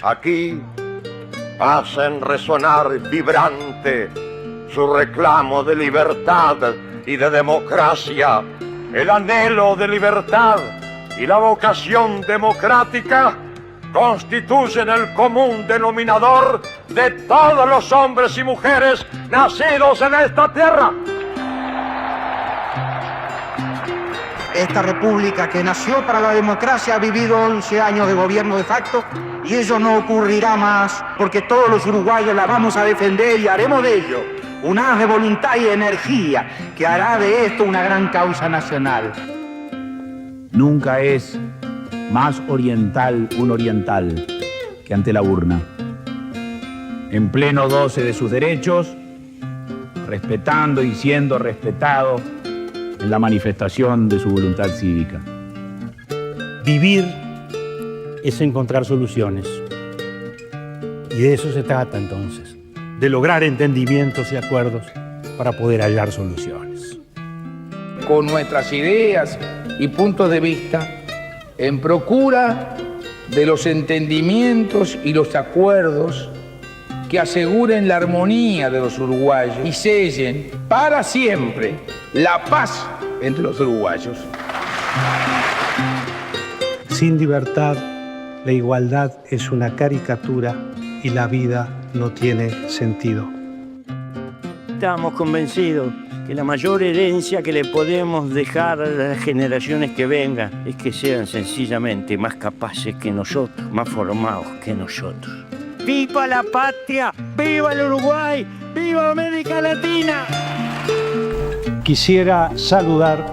Aquí hacen resonar vibrante su reclamo de libertad y de democracia, el anhelo de libertad y la vocación democrática constituyen el común denominador de todos los hombres y mujeres nacidos en esta tierra. Esta república que nació para la democracia ha vivido 11 años de gobierno de facto y eso no ocurrirá más porque todos los uruguayos la vamos a defender y haremos de ello un haz de voluntad y energía que hará de esto una gran causa nacional. Nunca es más oriental un oriental que ante la urna. En pleno goce de sus derechos, respetando y siendo respetado en la manifestación de su voluntad cívica. Vivir es encontrar soluciones. Y de eso se trata entonces, de lograr entendimientos y acuerdos para poder hallar soluciones. Con nuestras ideas y puntos de vista, en procura de los entendimientos y los acuerdos que aseguren la armonía de los uruguayos y sellen para siempre la paz entre los uruguayos. Sin libertad, la igualdad es una caricatura y la vida no tiene sentido. Estamos convencidos que la mayor herencia que le podemos dejar a las generaciones que vengan es que sean sencillamente más capaces que nosotros, más formados que nosotros. ¡Viva la patria! ¡Viva el Uruguay! ¡Viva América Latina! Quisiera saludar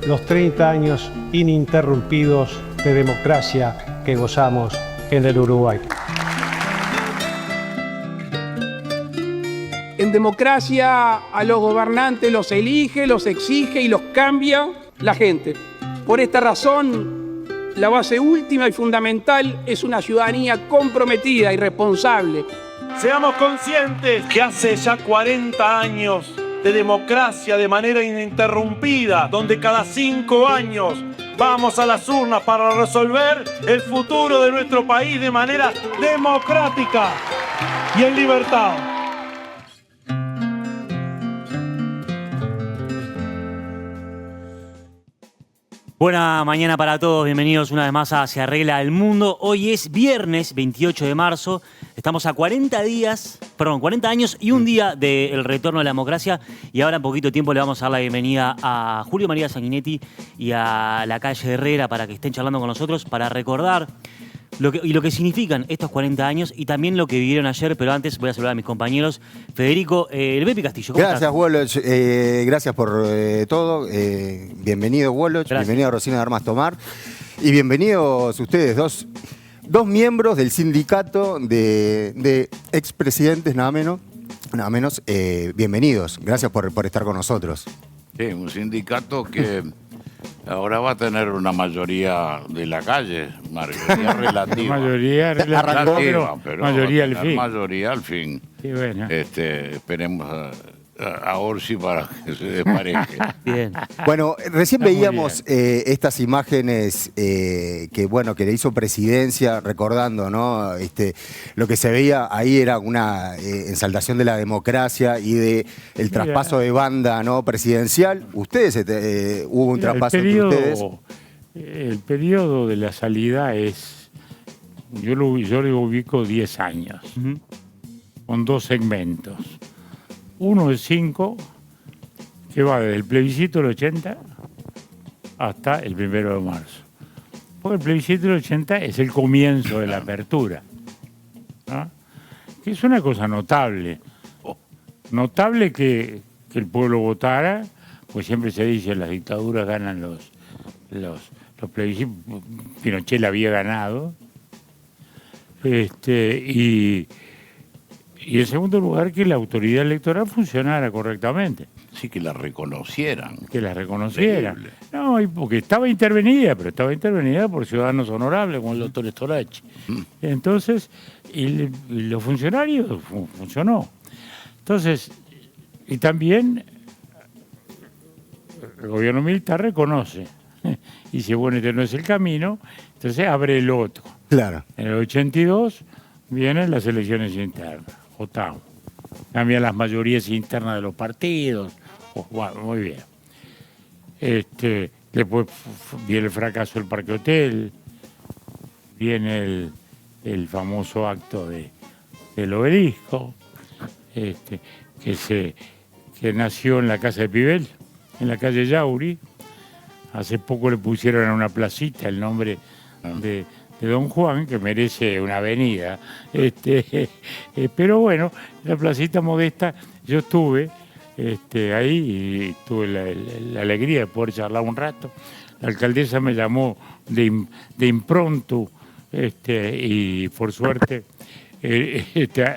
los 30 años ininterrumpidos de democracia que gozamos en el Uruguay. En democracia a los gobernantes los elige, los exige y los cambia la gente. Por esta razón, la base última y fundamental es una ciudadanía comprometida y responsable. Seamos conscientes que hace ya 40 años de democracia de manera ininterrumpida, donde cada 5 años vamos a las urnas para resolver el futuro de nuestro país de manera democrática y en libertad. Buena mañana para todos, bienvenidos una vez más a Se Arregla el Mundo. Hoy es viernes 28 de marzo, estamos a 40 años y un día del retorno de la democracia y ahora en poquito tiempo le vamos a dar la bienvenida a Julio María Sanguinetti y a la calle Herrera para que estén charlando con nosotros, para recordar lo que significan estos 40 años y también lo que vivieron ayer, pero antes voy a saludar a mis compañeros. Federico, el Pepe Castillo, ¿cómo Gracias, estás? Woloch. Gracias por todo. Bienvenido, Woloch. Gracias. Bienvenido, Rosina de Armas Tomar. Y bienvenidos ustedes, dos miembros del sindicato de expresidentes, nada menos. Bienvenidos. Gracias por estar con nosotros. Sí, un sindicato que ahora va a tener una mayoría de la calle, mayoría relativa. Mayoría relativa, pero mayoría al fin. Mayoría al fin. Sí, bueno. Esperemos a Orsi para que se despareje. Bien. Bueno, recién veíamos estas imágenes que le hizo Presidencia, recordando, ¿no? Lo que se veía ahí era una ensalzación de la democracia y de el traspaso de banda, ¿no? Presidencial. Ustedes, hubo un traspaso entre ustedes. El periodo de la salida es, yo lo ubico 10 años, con 2 segmentos. Uno de 5, que va desde el plebiscito del 80 hasta el 1 de marzo. Porque el plebiscito del 80 es el comienzo de la apertura, ¿no? Que es una cosa notable. Notable que el pueblo votara, pues siempre se dice las dictaduras ganan los plebiscitos. Pinochet la había ganado. Y en segundo lugar, que la autoridad electoral funcionara correctamente. Sí, que la reconocieran. Que la reconocieran. No, porque estaba intervenida, pero estaba intervenida por ciudadanos honorables, como el doctor Storacci. Entonces, y los funcionarios funcionó. Entonces, y también el gobierno militar reconoce. Y dice, bueno, este no es el camino, entonces abre el otro. Claro. En el 82 vienen las elecciones internas, votamos. Cambian las mayorías internas de los partidos. Bueno, muy bien. Después viene el fracaso del Parque Hotel, viene el famoso acto del Obelisco, que nació en la casa de Pibel, en la calle Yauri. Hace poco le pusieron a una placita el nombre de Don Juan, que merece una avenida. Pero bueno, la placita modesta, yo estuve ahí y tuve la alegría de poder charlar un rato. La alcaldesa me llamó de impronto y por suerte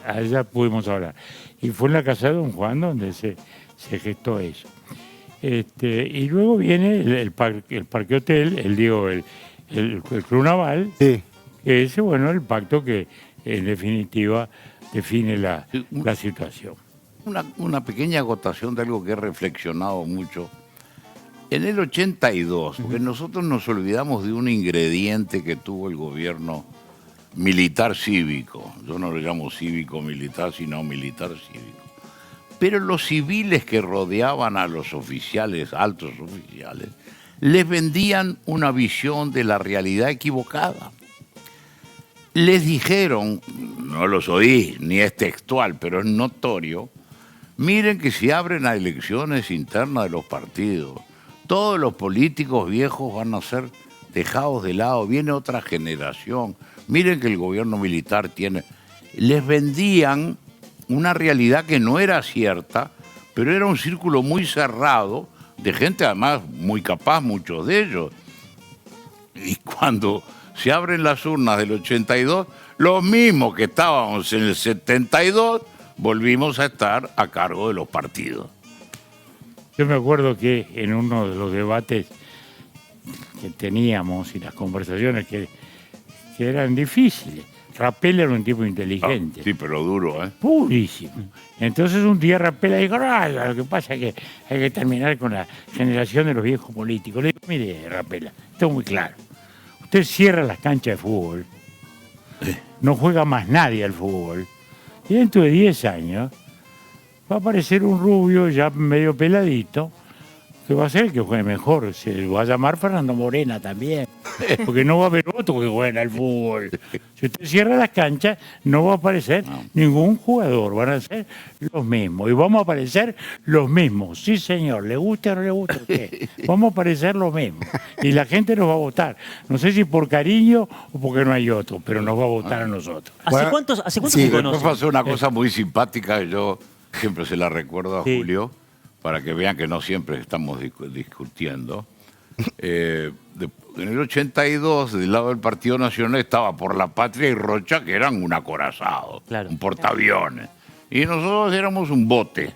allá pudimos hablar. Y fue en la casa de Don Juan donde se gestó eso. Y luego viene el Parque Hotel, el Club Naval, Sí. que es el pacto que en definitiva define la situación. Una pequeña acotación de algo que he reflexionado mucho. En el 82, porque nosotros nos olvidamos de un ingrediente que tuvo el gobierno militar cívico. Yo no lo llamo cívico militar, sino militar cívico. Pero los civiles que rodeaban a los oficiales, altos oficiales, les vendían una visión de la realidad equivocada. Les dijeron, no los oí, ni es textual, pero es notorio, miren que si abren a elecciones internas de los partidos, todos los políticos viejos van a ser dejados de lado, viene otra generación, miren que el gobierno militar tiene... Les vendían una realidad que no era cierta, pero era un círculo muy cerrado, de gente además muy capaz, muchos de ellos. Y cuando se abren las urnas del 82, los mismos que estábamos en el 72, volvimos a estar a cargo de los partidos. Yo me acuerdo que en uno de los debates que teníamos y las conversaciones que eran difíciles, Rapel era un tipo inteligente. Sí, pero duro, ¿eh? Purísimo. Entonces un día Rapel dijo, no, lo que pasa es que hay que terminar con la generación de los viejos políticos. Le digo, mire, Rapela, esto es muy claro. Usted cierra las canchas de fútbol, no juega más nadie al fútbol, y dentro de 10 años va a aparecer un rubio ya medio peladito, que va a ser el que juegue mejor. Se va a llamar Fernando Morena también, porque no va a haber otro que juegue al fútbol. Si usted cierra las canchas, no va a aparecer ningún jugador, van a ser los mismos. Y vamos a aparecer los mismos. Sí, señor, le guste o no le guste a usted. Vamos a aparecer los mismos. Y la gente nos va a votar. No sé si por cariño o porque no hay otro, pero nos va a votar a nosotros. ¿Hace cuánto se Después conocen? pasó una cosa muy simpática que yo siempre se la recuerdo a Julio, para que vean que no siempre estamos discutiendo. En el 82, del lado del Partido Nacional, estaba Por la Patria y Rocha, que eran un acorazado, un portaaviones. Y nosotros éramos un bote,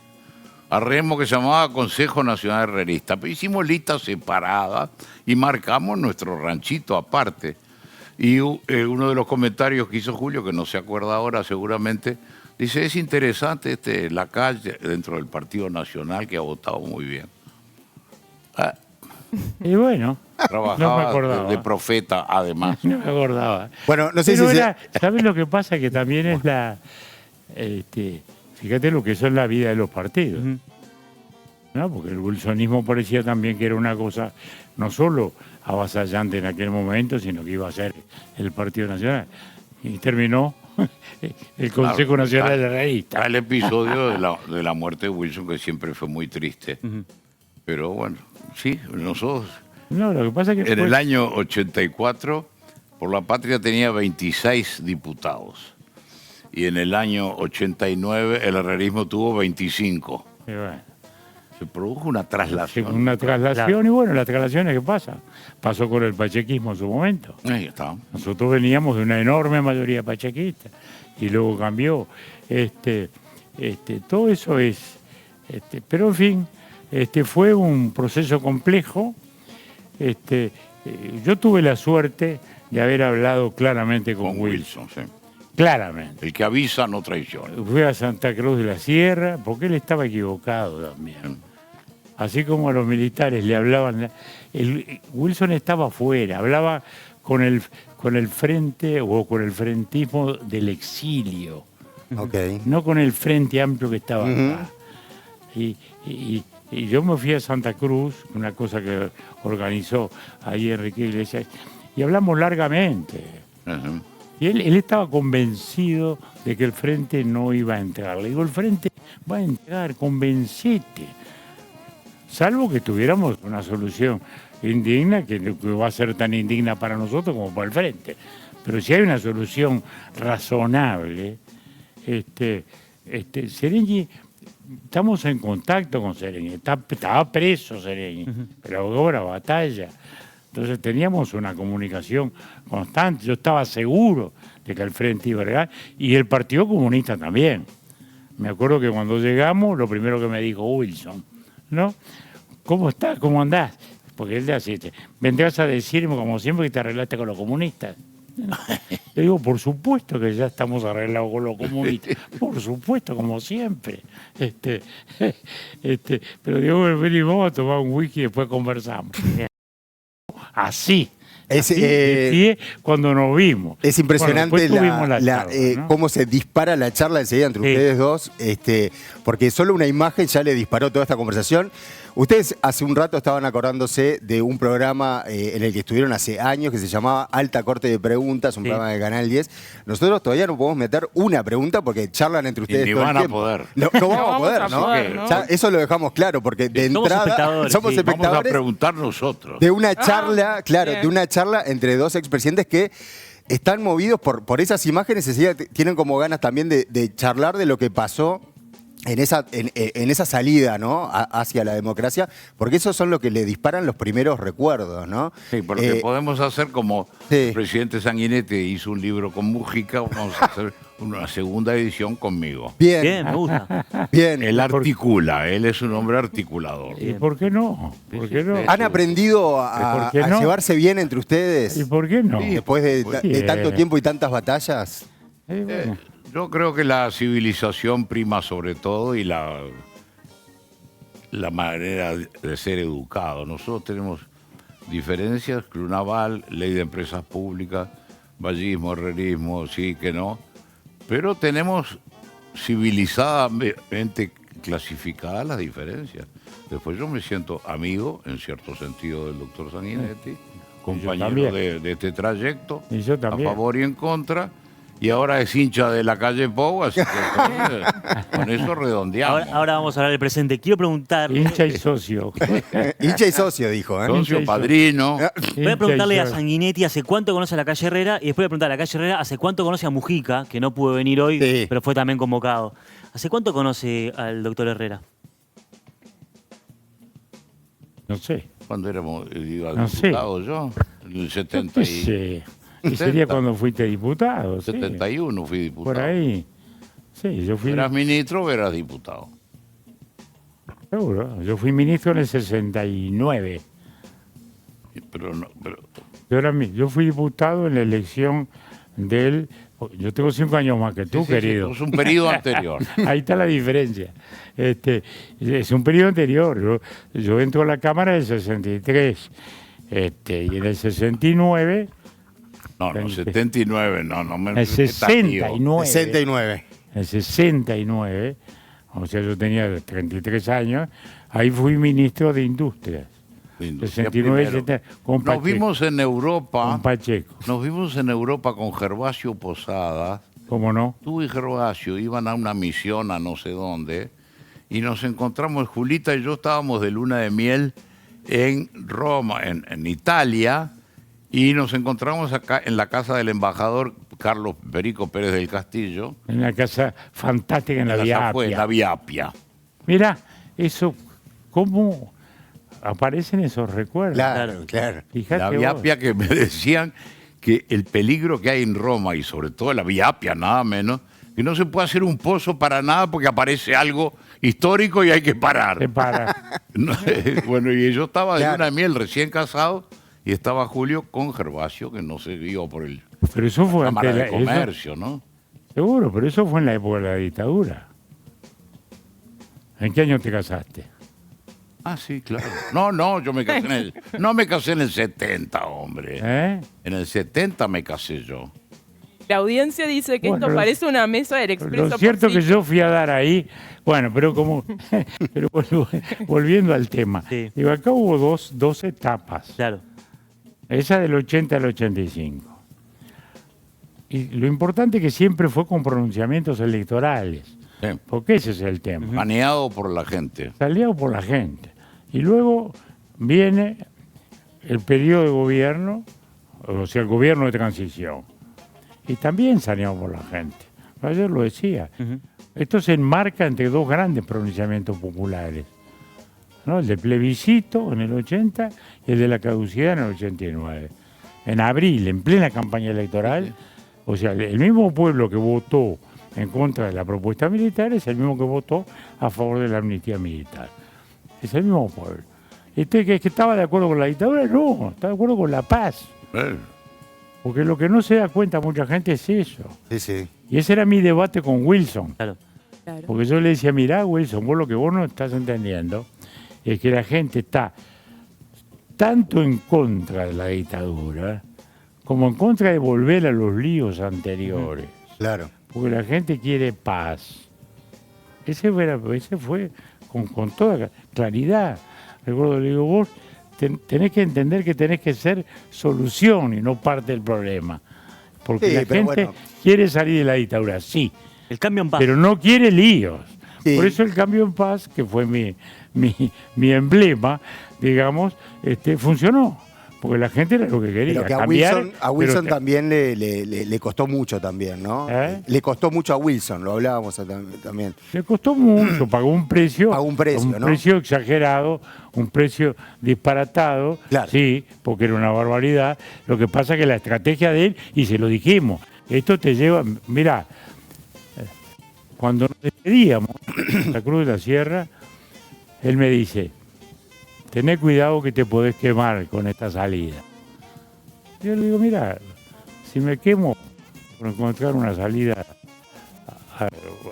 a remo, que se llamaba Consejo Nacional Herrerista. Pero hicimos listas separadas y marcamos nuestro ranchito aparte. Y uno de los comentarios que hizo Julio, que no se acuerda ahora seguramente, dice, es interesante la calle dentro del Partido Nacional, que ha votado muy bien. Y bueno, trabajaba no me acordaba. de profeta, además. No me acordaba. Bueno, no sé Pero si... ¿sabes lo que pasa? Que también es fíjate lo que son la vida de los partidos. ¿No? Porque el wilsonismo parecía también que era una cosa no solo avasallante en aquel momento, sino que iba a ser el Partido Nacional. Y terminó el Consejo Nacional Herrerista. El episodio de la muerte de Wilson, que siempre fue muy triste. Pero bueno, sí, nosotros... No, lo que pasa es que en el año 84, Por la Patria tenía 26 diputados. Y en el año 89, el herrerismo tuvo 25. Y bueno, se produjo una traslación. Una traslación, y bueno, las traslaciones, ¿qué pasa? Pasó con el pachequismo en su momento. Ahí está. Nosotros veníamos de una enorme mayoría pachequista y luego cambió. Todo eso es... pero en fin, fue un proceso complejo. Yo tuve la suerte de haber hablado claramente con Wilson. Sí. Claramente. El que avisa no traiciona. Fui a Santa Cruz de la Sierra, porque él estaba equivocado también. Así como a los militares le hablaban... Wilson estaba afuera, hablaba con el frente o con el frentismo del exilio. Okay. No con el Frente Amplio que estaba acá. Y yo me fui a Santa Cruz, una cosa que organizó ahí Enrique Iglesias, y hablamos largamente. Y él estaba convencido de que el Frente no iba a entrar. Le digo, el Frente va a entrar, convencete. Salvo que tuviéramos una solución indigna, que va a ser tan indigna para nosotros como para el Frente. Pero si hay una solución razonable, Seregni, estamos en contacto con Seregni, estaba preso Seregni, pero ahora batalla. Entonces teníamos una comunicación constante, yo estaba seguro de que el Frente iba a llegar, y el Partido Comunista también. Me acuerdo que cuando llegamos, lo primero que me dijo Wilson, ¿no? ¿Cómo estás? ¿Cómo andás? Porque él decía, vendrás a decirme como siempre que te arreglaste con los comunistas. Le digo, por supuesto que ya estamos arreglados con los comunistas, por supuesto, como siempre. Pero digo, venimos a tomar un whisky y después conversamos. Así. Cuando nos vimos. Es impresionante bueno, charla, ¿no? Cómo se dispara la charla enseguida entre ustedes dos, porque solo una imagen ya le disparó toda esta conversación. Ustedes hace un rato estaban acordándose de un programa en el que estuvieron hace años que se llamaba Alta Corte de Preguntas, un programa de Canal 10. Nosotros todavía no podemos meter una pregunta porque charlan entre ustedes. Y ni todo van el a tiempo. poder. No vamos a poder, ¿no? Ya, eso lo dejamos claro, porque de entrada somos espectadores. Vamos a preguntar nosotros. De una charla, de una charla entre dos expresidentes que están movidos por esas imágenes, tienen como ganas también de charlar de lo que pasó en esa salida, ¿no? Hacia la democracia, porque esos son lo que le disparan los primeros recuerdos, ¿no? Sí, porque podemos hacer como el presidente Sanguinetti hizo un libro con Mujica, vamos a hacer una segunda edición conmigo. Bien, me gusta. Bien. Él articula, él es un hombre articulador. ¿Y por qué no? ¿Por qué no? ¿Han aprendido a llevarse bien entre ustedes? ¿Y por qué no? Después de tanto tiempo y tantas batallas. Bueno. Yo creo que la civilización prima sobre todo y la manera de ser educado. Nosotros tenemos diferencias, Club Naval, ley de empresas públicas, vallismo, herrerismo, sí que no, pero tenemos civilizadamente clasificadas las diferencias. Después yo me siento amigo, en cierto sentido, del doctor Sanguinetti, compañero de este trayecto, a favor y en contra. Y ahora es hincha de la calle Pou, así que con eso redondeamos. Ahora vamos a hablar del presente. Quiero preguntar... Hincha y socio. Hincha y socio, dijo. Socio, padrino. Voy a preguntarle a Sanguinetti hace cuánto conoce a la calle Herrera y después voy a preguntarle a la calle Herrera hace cuánto conoce a Mujica, que no pudo venir hoy, pero fue también convocado. ¿Hace cuánto conoce al doctor Herrera? No sé. ¿Cuándo éramos diputados yo? En el 70 y... Y sería cuando fuiste diputado. 71 fui diputado. Por ahí. Sí, yo fui. Eras ministro o eras diputado. Seguro. Yo fui ministro en el 69. Yo fui diputado en la elección del... Yo tengo 5 años más que tú, querido. Es un periodo anterior. Ahí está la diferencia. Es un periodo anterior. Yo entro a la Cámara en el 63. Y en el 69... No, 79, no me... El 69. 69. El 69, o sea, yo tenía 33 años, ahí fui ministro de Industrias. 69, 70, con Pacheco. Nos vimos en Europa. Con Pacheco. Nos vimos en Europa con Gervasio Posada. ¿Cómo no? Tú y Gervasio iban a una misión a no sé dónde y nos encontramos, Julita y yo estábamos de luna de miel en Roma, en Italia. Y nos encontramos acá en la casa del embajador Carlos Perico Pérez del Castillo. En la casa fantástica en la Vía Apia. La Vía Apia. Mira, eso, ¿cómo aparecen esos recuerdos? Claro. Fíjate la Vía vos. Apia, que me decían que el peligro que hay en Roma, y sobre todo en la Vía Apia, nada menos, que no se puede hacer un pozo para nada porque aparece algo histórico y hay que parar. Se para. Bueno, y yo estaba de luna de miel recién casado. Y estaba Julio con Gervasio, que no se dio por el pero eso fue Cámara ante de Comercio, ¿no? Seguro, pero eso fue en la época de la dictadura. ¿En qué año te casaste? Ah, sí, claro. No, yo me casé no me casé en el 70, hombre. En el 70 me casé yo. La audiencia dice que esto parece una mesa del Expreso. Lo cierto que yo fui a dar ahí, bueno, pero pero volviendo al tema. Sí. Digo, acá hubo dos etapas. Claro. Esa del 80 al 85. Y lo importante es que siempre fue con pronunciamientos electorales. Sí. Porque ese es el tema. Baneado por la gente. Aliado por la gente. Y luego viene el periodo de gobierno, o sea, el gobierno de transición. Y también saneado por la gente. Ayer lo decía. Esto se enmarca entre dos grandes pronunciamientos populares, ¿no? El del plebiscito en el 80 y el de la caducidad en el 89. En abril, en plena campaña electoral, o sea, el mismo pueblo que votó en contra de la propuesta militar es el mismo que votó a favor de la amnistía militar. Es el mismo pueblo. ¿Que estaba de acuerdo con la dictadura? No, está de acuerdo con la paz. Porque lo que no se da cuenta mucha gente es eso. Sí, sí. Y ese era mi debate con Wilson. Claro. Porque yo le decía, mirá, Wilson, vos lo que vos no estás entendiendo es que la gente está tanto en contra de la dictadura como en contra de volver a los líos anteriores. Claro. Porque la gente quiere paz. Ese fue con toda claridad. Recuerdo, le digo, vos tenés que entender que tenés que ser solución y no parte del problema. Porque Sí, la pero gente bueno. quiere salir de la dictadura, sí. El cambio en paz. Pero no quiere líos. Sí. Por eso el cambio en paz, que fue mi emblema, digamos, funcionó. Porque la gente era lo que quería. Pero que cambiar, a Wilson pero- también le costó mucho también, ¿no? Le costó mucho a Wilson, lo hablábamos también. Le costó mucho, pagó un precio. Pagó un precio, ¿no? precio exagerado, un precio disparatado. Claro. Sí, porque era una barbaridad. Lo que pasa es que la estrategia de él, y se lo dijimos, esto te lleva, mirá, cuando nos despedíamos, la Cruz de la Sierra, él me dice, tené cuidado que te podés quemar con esta salida. Yo le digo, mira, si me quemo por encontrar una salida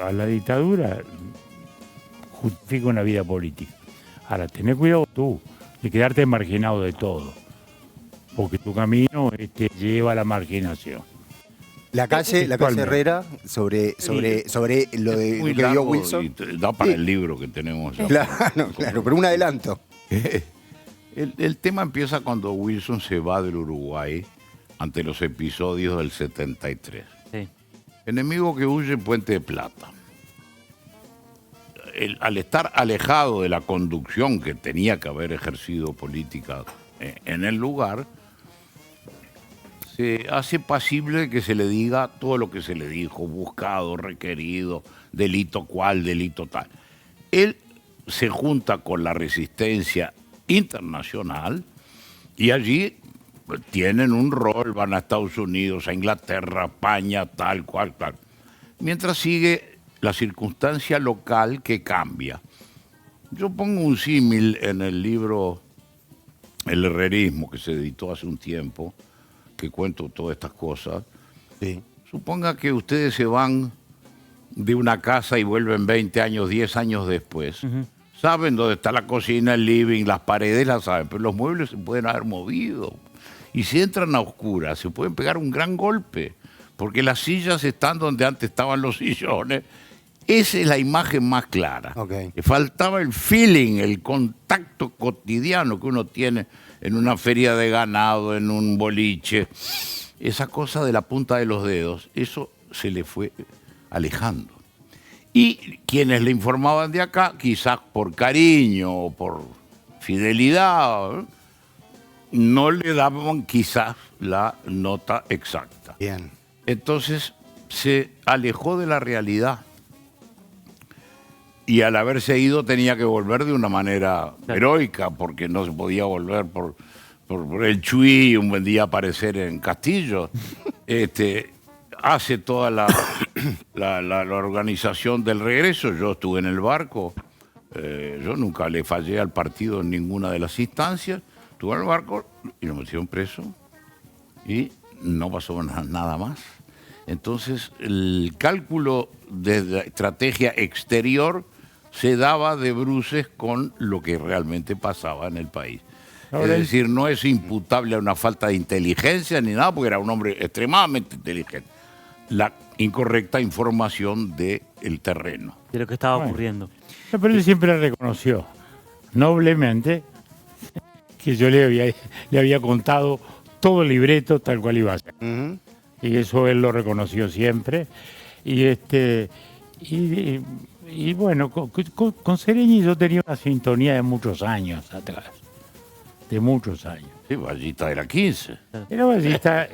a la dictadura, justifico una vida política. Ahora, tené cuidado tú de quedarte marginado de todo, porque tu camino lleva a la marginación. La calle Herrera, sobre lo Es muy que vio largo Wilson. y da para el libro que tenemos. Claro, pero un adelanto. El tema empieza cuando Wilson se va del Uruguay ante los episodios del 73. Sí. Enemigo que huye, Puente de Plata. Al estar alejado de la conducción que tenía que haber ejercido política en el lugar, se hace pasible que se le diga todo lo que se le dijo, buscado, requerido, delito cual, delito tal. Él se junta con la resistencia internacional y allí tienen un rol, van a Estados Unidos, a Inglaterra, España, tal cual, tal. Mientras sigue la circunstancia local que cambia. Yo pongo un símil en el libro El Herrerismo, que se editó hace un tiempo, que cuento todas estas cosas. Sí. Suponga que ustedes se van de una casa y vuelven 20 años, 10 años después. Saben dónde está la cocina, el living, las paredes las saben, pero los muebles se pueden haber movido. Y si entran a oscuras, se pueden pegar un gran golpe, porque las sillas están donde antes estaban los sillones. Esa es la imagen más clara. Le faltaba el feeling, el contacto cotidiano que uno tiene en una feria de ganado, en un boliche. Esa cosa de la punta de los dedos, eso se le fue alejando. Y quienes le informaban de acá, quizás por cariño o por fidelidad, no le daban quizás la nota exacta. Bien. Entonces se alejó de la realidad. Y al haberse ido tenía que volver de una manera heroica, porque no se podía volver por el Chuy y un buen día aparecer en Castillo. Hace toda la organización del regreso. Yo estuve en el barco. Yo nunca le fallé al partido en ninguna de las instancias. Estuve en el barco y lo metieron preso. Y no pasó nada más. Entonces, el cálculo de la estrategia exterior se daba de bruces con lo que realmente pasaba en el país. Ahora Es decir, no es imputable a una falta de inteligencia ni nada, porque era un hombre extremadamente inteligente. La incorrecta información del terreno. De lo que estaba Bueno. ocurriendo. Pero él siempre reconoció noblemente que yo le había contado todo el libreto tal cual iba a ser. Y eso él lo reconoció siempre. Y bueno, con Sereñi yo tenía una sintonía de muchos años atrás. De muchos años. Sí, Ballista era 15. Era ballista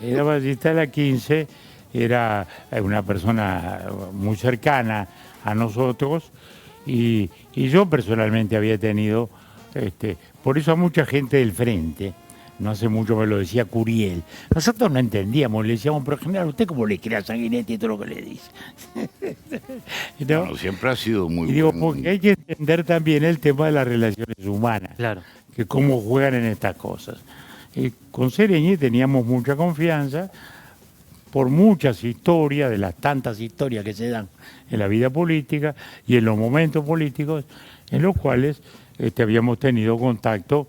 de la 15, era una persona muy cercana a nosotros y yo personalmente había tenido, por eso a mucha gente del frente, no hace mucho me lo decía Curiel, nosotros no entendíamos, le decíamos, pero general, ¿usted cómo le cree a Sanguinetti y todo lo que le dice? ¿No? Bueno, siempre ha sido muy Y digo, bueno. porque hay que entender también el tema de las relaciones humanas, Claro. que cómo juegan en estas cosas. Con Sereñi teníamos mucha confianza por muchas historias, de las tantas historias que se dan en la vida política y en los momentos políticos en los cuales habíamos tenido contacto,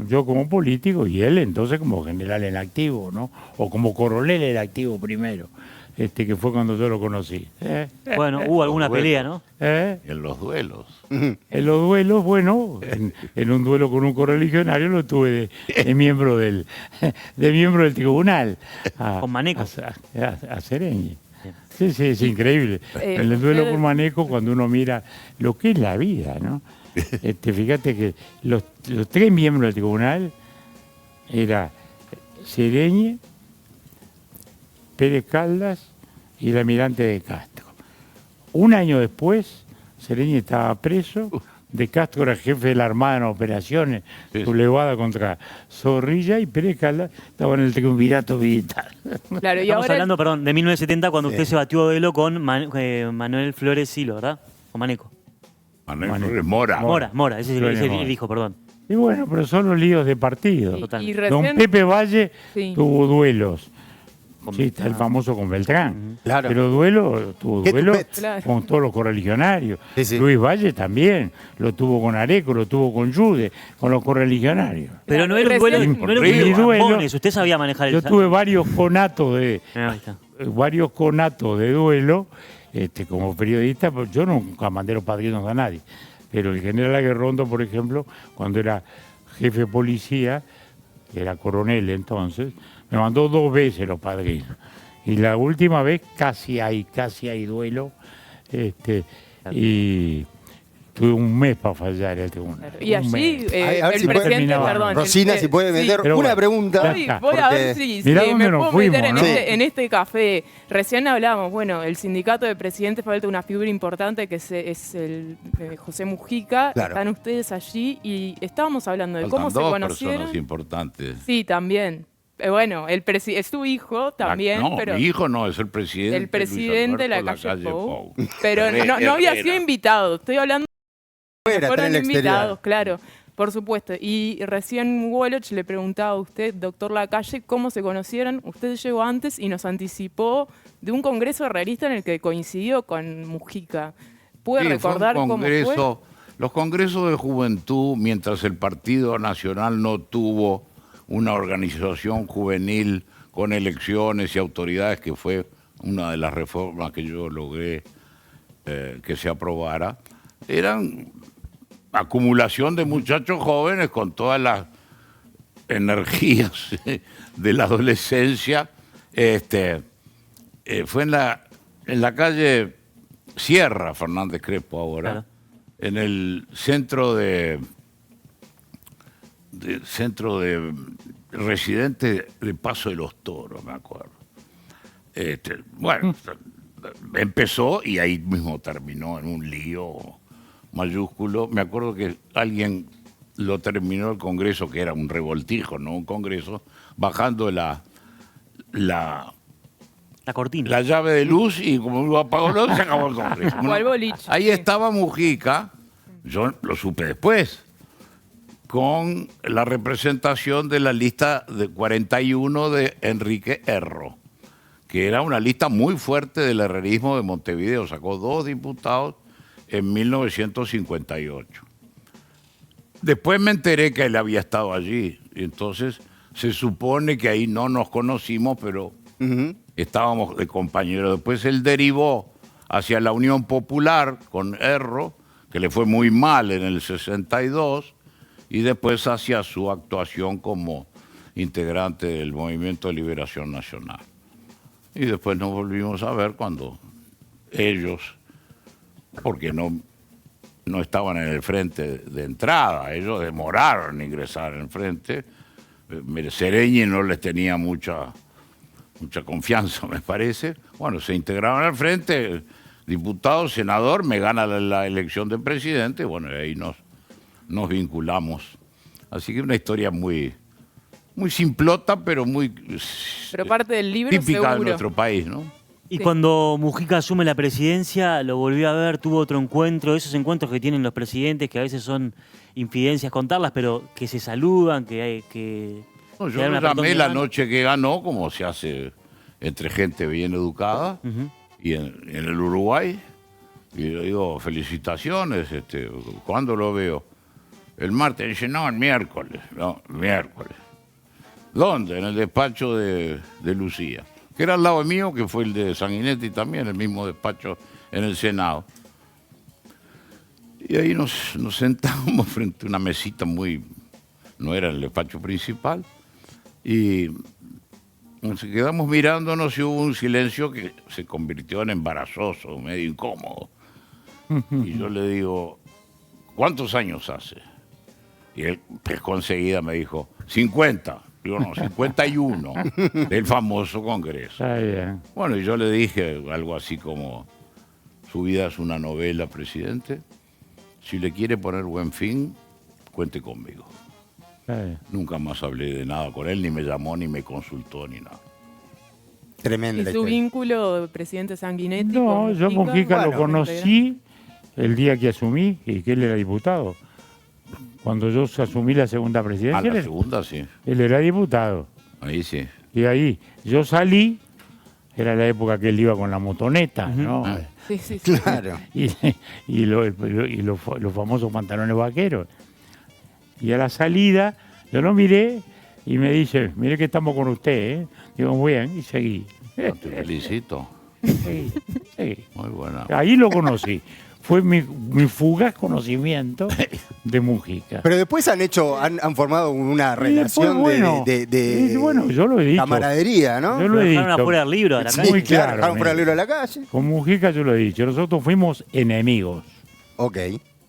yo como político y él entonces como general en activo, ¿no? O como coronel en activo primero, que fue cuando yo lo conocí. Bueno, hubo alguna pelea, ¿no? En los duelos. En los duelos, bueno, en un duelo con un correligionario lo tuve de miembro del tribunal. Con Maneco. A Sereñi. Sí, es increíble. En el duelo con Maneco, cuando uno mira lo que es la vida, ¿no? Fíjate que los tres miembros del tribunal era Sereñi, Pérez Caldas y el almirante de Castro. Un año después, Sereñi estaba preso, de Castro era jefe de la Armada en operaciones, sublevada contra Zorrilla, y Pérez Caldas estaba en el triunvirato militar. Claro, y Estamos ahora hablando, perdón, de 1970 cuando usted se batió a duelo con Manuel Flores Silo, ¿verdad? O Maneco. Manuel Flores Mora. Mora, ese Flores ese Mora. dijo, perdón. Y bueno, pero son los líos de partido. y Don recién, Pepe Valle Sí. tuvo duelos. Sí, está el famoso con Beltrán. Claro. Pero tuvo ¿Qué duelo tupet? Claro. con todos los correligionarios. Sí, sí. Luis Valle también. Lo tuvo con Areco, lo tuvo con Yude, con los correligionarios. Pero no era un Recién- duelo, no era un Mi duelo de duelo- bombones, usted sabía manejar el... Yo tuve varios conatos de Ahí está. duelo, como periodista, pues yo nunca mandé los padrinos a nadie. Pero el general Aguerrondo, por ejemplo, cuando era jefe de policía, que era coronel entonces, me mandó 2 veces los padrinos. Y la última vez casi hay duelo, y tuve un mes para fallar el tribunal. y Un allí mes. A ver el si puede presidente, terminar, perdón. Rosina, el- si puede meter Pero una bueno, pregunta. ya Voy, está. voy a porque- ver si Mirá me dónde nos puedo fuimos, meter ¿no? en este café. Recién hablamos, bueno, el sindicato de presidentes falta una figura importante que es el José Mujica. Claro. Están ustedes allí y estábamos hablando de Faltan cómo se 2 conocieron. personas importantes. Sí, también. Bueno, es su hijo también, No, pero mi hijo no, es el presidente. el presidente de la Luis calle Alberto Pou. Pou. Pero no había sido Herrera. invitado. Estoy hablando Fuera, está fueron en el invitados, exterior. claro, por supuesto. Y recién Woloch le preguntaba a usted, doctor Lacalle, cómo se conocieron. Usted llegó antes y nos anticipó de un congreso realista en el que coincidió con Mujica. ¿Puede Sí, recordar fue un cómo congreso, los congresos de juventud, mientras el Partido Nacional no tuvo una organización juvenil con elecciones y autoridades, que fue una de las reformas que yo logré que se aprobara, eran acumulación de muchachos jóvenes con todas las energías de la adolescencia. Fue en la calle Sierra, Fernández Crespo ahora, Claro. en el centro de residente de Paso de los Toros, me acuerdo. Bueno, empezó y ahí mismo terminó en un lío mayúsculo. Me acuerdo que alguien lo terminó el congreso, que era un revoltijo, no un congreso, bajando la cortina. La llave de luz, y como lo apagó, se acabó el congreso. O al boliche. Ahí estaba Mujica, yo lo supe después, con la representación de la lista de 41 de Enrique Erro, que era una lista muy fuerte del herrerismo de Montevideo. Sacó 2 diputados en 1958. Después me enteré que él había estado allí. Entonces se supone que ahí no nos conocimos, pero estábamos de compañeros. Después él derivó hacia la Unión Popular con Erro, que le fue muy mal en el 62, y después hacia su actuación como integrante del Movimiento de Liberación Nacional. Y después nos volvimos a ver cuando ellos, porque no estaban en el frente de entrada, ellos demoraron en ingresar en el frente. Sereñi no les tenía mucha confianza, me parece. Bueno, se integraron al frente, diputado, senador, me gana la elección de presidente, bueno, y ahí nos vinculamos. Así que una historia muy simplota, pero Pero parte del libro típica seguro. de nuestro país, ¿no? Y Sí. cuando Mujica asume la presidencia, lo volvió a ver, tuvo otro encuentro, esos encuentros que tienen los presidentes, que a veces son infidencias contarlas, pero que se saludan, que No, que yo dan lo un apretón llamé de la mano. noche que ganó, como se hace entre gente bien educada, y en el Uruguay, y le digo, felicitaciones, ¿cuándo lo veo? El martes. Dice, no, el miércoles. No, el miércoles. ¿Dónde? En el despacho de Lucía, que era al lado mío, que fue el de Sanguinetti también, el mismo despacho en el Senado. Y ahí nos sentamos frente a una mesita no era el despacho principal, y nos quedamos mirándonos y hubo un silencio que se convirtió en embarazoso, medio incómodo. Y yo le digo, ¿cuántos años hace? Y él pescó enseguida, me dijo, 50. Digo, no, 51, del famoso Congreso. Está bien. Bueno, y yo le dije algo así como, su vida es una novela, presidente. Si le quiere poner buen fin, cuente conmigo. Está bien. Nunca más hablé de nada con él, ni me llamó, ni me consultó, ni nada. Tremenda ¿Y la su historia. vínculo, presidente Sanguinetti? No, con yo Mujica lo Bueno, conocí el día que asumí y que él era diputado. Cuando yo asumí la segunda presidencia, Ah, la él, segunda, sí. él era diputado. Ahí sí. Y ahí yo salí, era la época que él iba con la motoneta, ¿no? Sí, sí, sí. Claro. Y los famosos pantalones vaqueros. Y a la salida, yo lo miré y me dice, mire que estamos con usted, ¿eh? Digo, muy bien, y seguí. Te felicito. Seguí, seguí. Muy buena. Ahí lo conocí. Fue mi fugaz conocimiento de Mujica. Pero después han formado una Y después, relación bueno, y bueno, yo lo he dicho. camaradería, ¿no? Yo Lo lo he dejaron dicho. afuera del libro, de la Sí, calle. Muy claro, dejaron fuera el mira. libro de la calle. Con Mujica yo lo he dicho. Nosotros fuimos enemigos. Ok.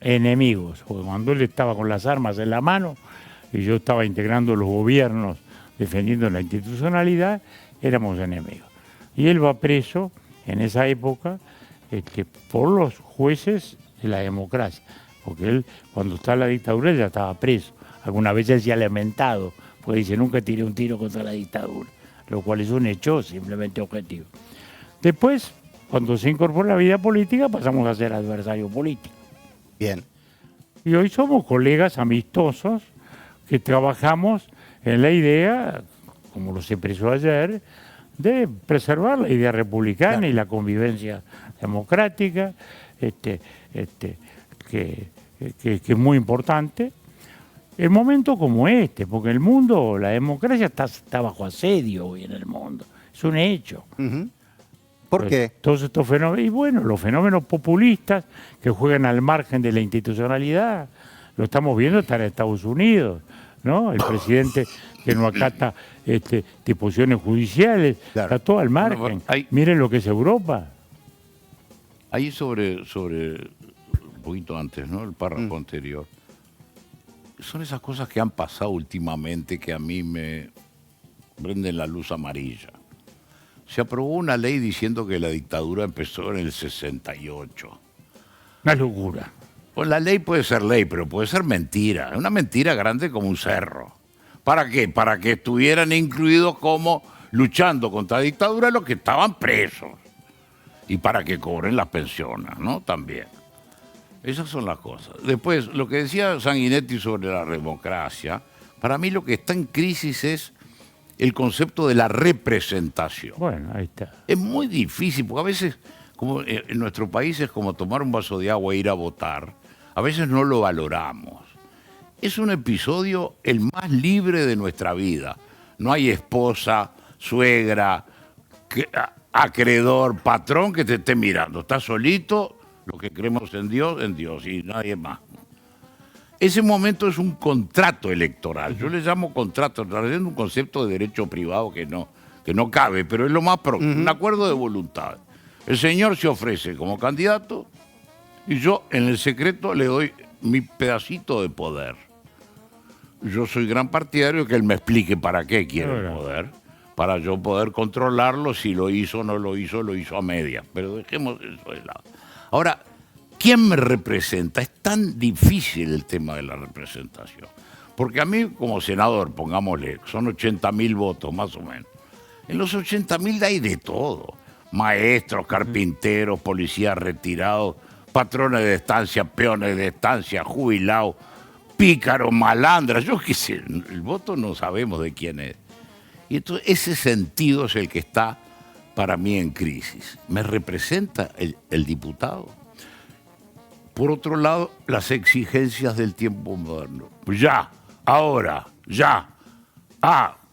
Enemigos. Porque cuando él estaba con las armas en la mano y yo estaba integrando los gobiernos, defendiendo la institucionalidad, éramos enemigos. Y él va preso en esa época por los jueces de la democracia. Porque él, cuando está en la dictadura, ya estaba preso. Algunas veces se ha lamentado, porque dice, nunca tiré un tiro contra la dictadura, lo cual es un hecho simplemente objetivo. Después, cuando se incorporó a la vida política, pasamos a ser adversarios políticos. Bien. Y hoy somos colegas amistosos que trabajamos en la idea, como lo se expresó ayer, de preservar la idea republicana Claro. y la convivencia democrática, que es muy importante. En momentos como este, porque el mundo, la democracia está bajo asedio hoy en el mundo. Es un hecho. Ujú. ¿Por qué? Todos estos fenómenos, y bueno, los fenómenos populistas que juegan al margen de la institucionalidad, lo estamos viendo, está en Estados Unidos, ¿no? El presidente que no acata disposiciones judiciales, Claro. está todo al margen. Bueno, hay- Miren lo que es Europa. Ahí sobre un poquito antes, ¿no? El párrafo anterior. Son esas cosas que han pasado últimamente que a mí me prenden la luz amarilla. Se aprobó una ley diciendo que la dictadura empezó en el 68. Una locura. Pues la ley puede ser ley, pero puede ser mentira. Una mentira grande como un cerro. ¿Para qué? Para que estuvieran incluidos como luchando contra la dictadura los que estaban presos. Y para que cobren las pensiones, ¿no? También. Esas son las cosas. Después, lo que decía Sanguinetti sobre la democracia, para mí lo que está en crisis es el concepto de la representación. Bueno, ahí está. Es muy difícil, porque a veces como en nuestro país es como tomar un vaso de agua e ir a votar. A veces no lo valoramos. Es un episodio el más libre de nuestra vida. No hay esposa, suegra, acreedor, patrón que te esté mirando. Estás solito, lo que creemos en Dios y nadie más. Ese momento es un contrato electoral. Yo le llamo contrato, en realidad es un concepto de derecho privado que no cabe, pero es lo más próximo, un acuerdo de voluntad. El señor se ofrece como candidato y yo en el secreto le doy mi pedacito de poder. Yo soy gran partidario que él me explique para qué quiere el poder, para yo poder controlarlo, si lo hizo o no lo hizo a medias. Pero dejemos eso de lado. Ahora, ¿quién me representa? Es tan difícil el tema de la representación. Porque a mí, como senador, pongámosle, son 80.000 votos más o menos. En los 80.000 hay de todo. Maestros, carpinteros, policías retirados, patrones de estancia, peones de estancia, jubilados, pícaros, malandras. Yo qué sé, el voto no sabemos de quién es. Y entonces ese sentido es el que está para mí en crisis. ¿Me representa el diputado? Por otro lado, las exigencias del tiempo moderno. Ya, ahora, ya.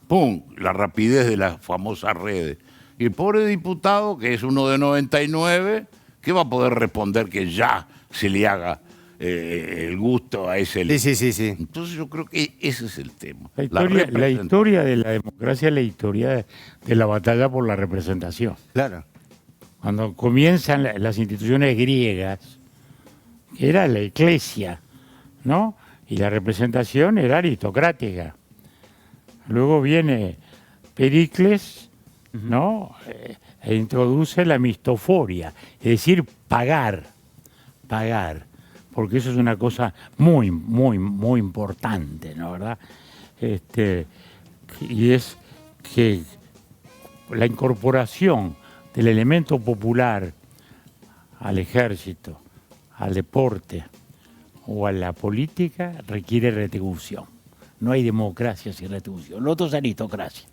Pum, la rapidez de las famosas redes. Y el pobre diputado, que es uno de 99, ¿qué va a poder responder que ya se le haga el gusto a ese? Sí. Entonces yo creo que ese es el tema. La historia de la democracia es la historia de la batalla por la representación. Claro. Cuando comienzan las instituciones griegas, que era la iglesia, ¿no? Y la representación era aristocrática. Luego viene Pericles, ¿no? E introduce la mistoforia, es decir, pagar, porque eso es una cosa muy, muy, muy importante, ¿no? ¿Verdad? Y es que la incorporación del elemento popular al ejército, al deporte o a la política requiere retribución. No hay democracia sin retribución. Lo otro es aristocracia.